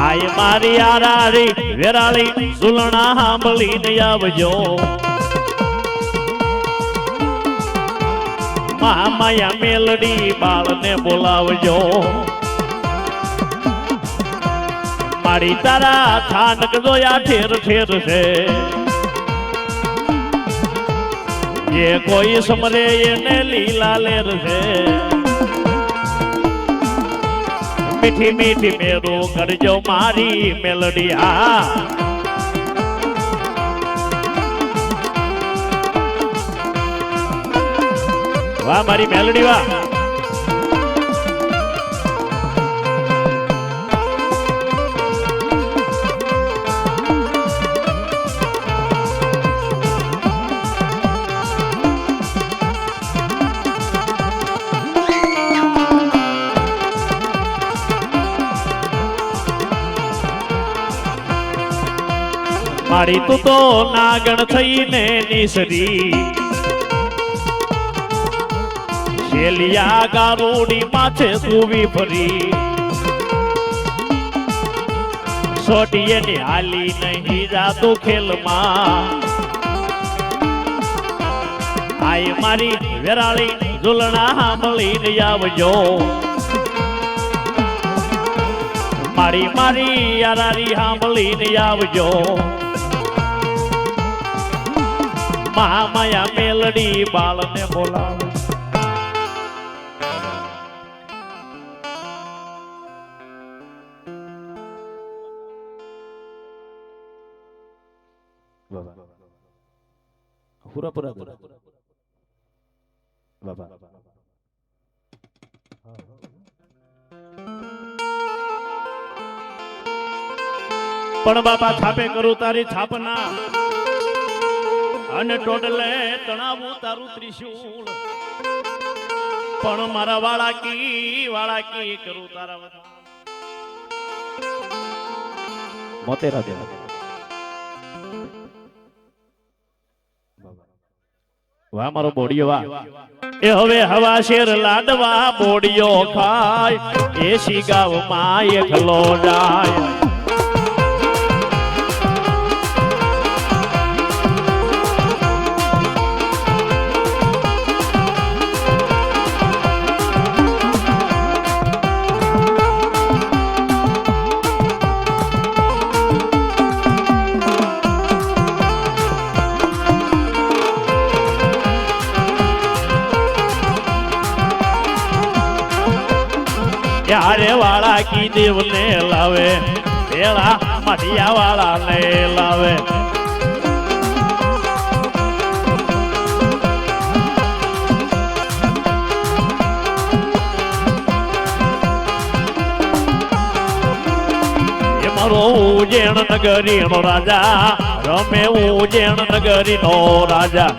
આય મારી આરારી વેરાળી ઝુલણા સાંભળીને આવજો, માયા મેલડી બાળને બોલાવજો, મારી તારા થાનક જોયા ઠેર ઠેર છે, જે કોઈ સમરે એને લીલા લેર છે, મીઠી મીઠી મેરો કરજો મારી મેલડી. આ વાહ મારી મેલડી વાહ. મારી તું તો નાગણ થઈને નીસરી, શેલિયા ગારોડી માથે સુવી ફરી, સોટીએ ની હાલી નહીં જાતું ખેલમાં. આય મારી વેરાળી ઝુલણા સાંભળીને આવજો, મારી મારી યારારી સાંભળીને આવજો, માયા મેલડી બાળને બોલાવ. પૂરા પૂરા બાબા પણ બાપા થાપે કરું તારી થાપના, અને ટોડલે તણાવું તારું ત્રિશૂળ, પણ મારા વાળાકી કરું તારા બધા મોતેરા દે. વાહ મારો બોડિયો વાહ. એ હવે હવા શેર લાડવા બોડિયો ખાય, એસી ગાવ માં એકલો જાય. યારે વાળા કી દેવને લાવે, પેલા મઢિયા વાળા ને લાવે. એ મારો ઉજેણ નગરી નો રાજા રમે, ઉજેણ નગરી નો રાજા.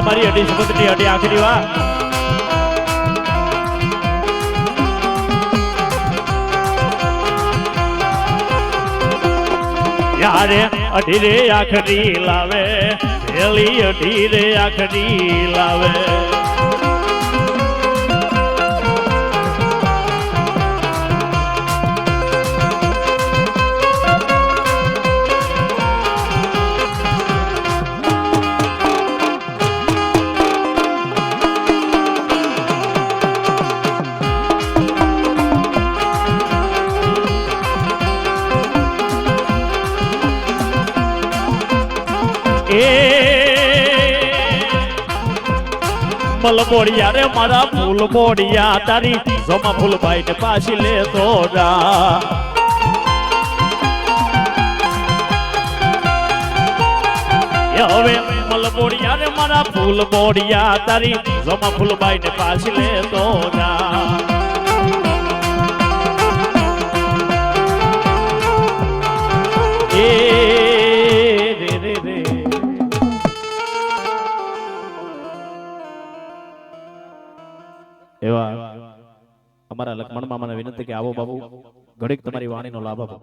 મારી અઢી સુપત્રી અઢી આખરી વા. યારે અઢીરે આખરી લાવે વેલી અઢીરે આખરી લાવે મલબોડિયા રે મારા ફૂલ બોડિયા તારી જોમાં ફૂલભાઈ ને પાછી લેતો જા હવે મલબોડિયા રે મારા ફૂલ બોડિયા તારી જોમાં ફૂલભાઈ ને પાછી લેતો જા એવા અમારા લક્ષ્મણ મામાને વિનંતી કે આવો બાબુ ઘડીક તમારી વાણીનો લાભ આપો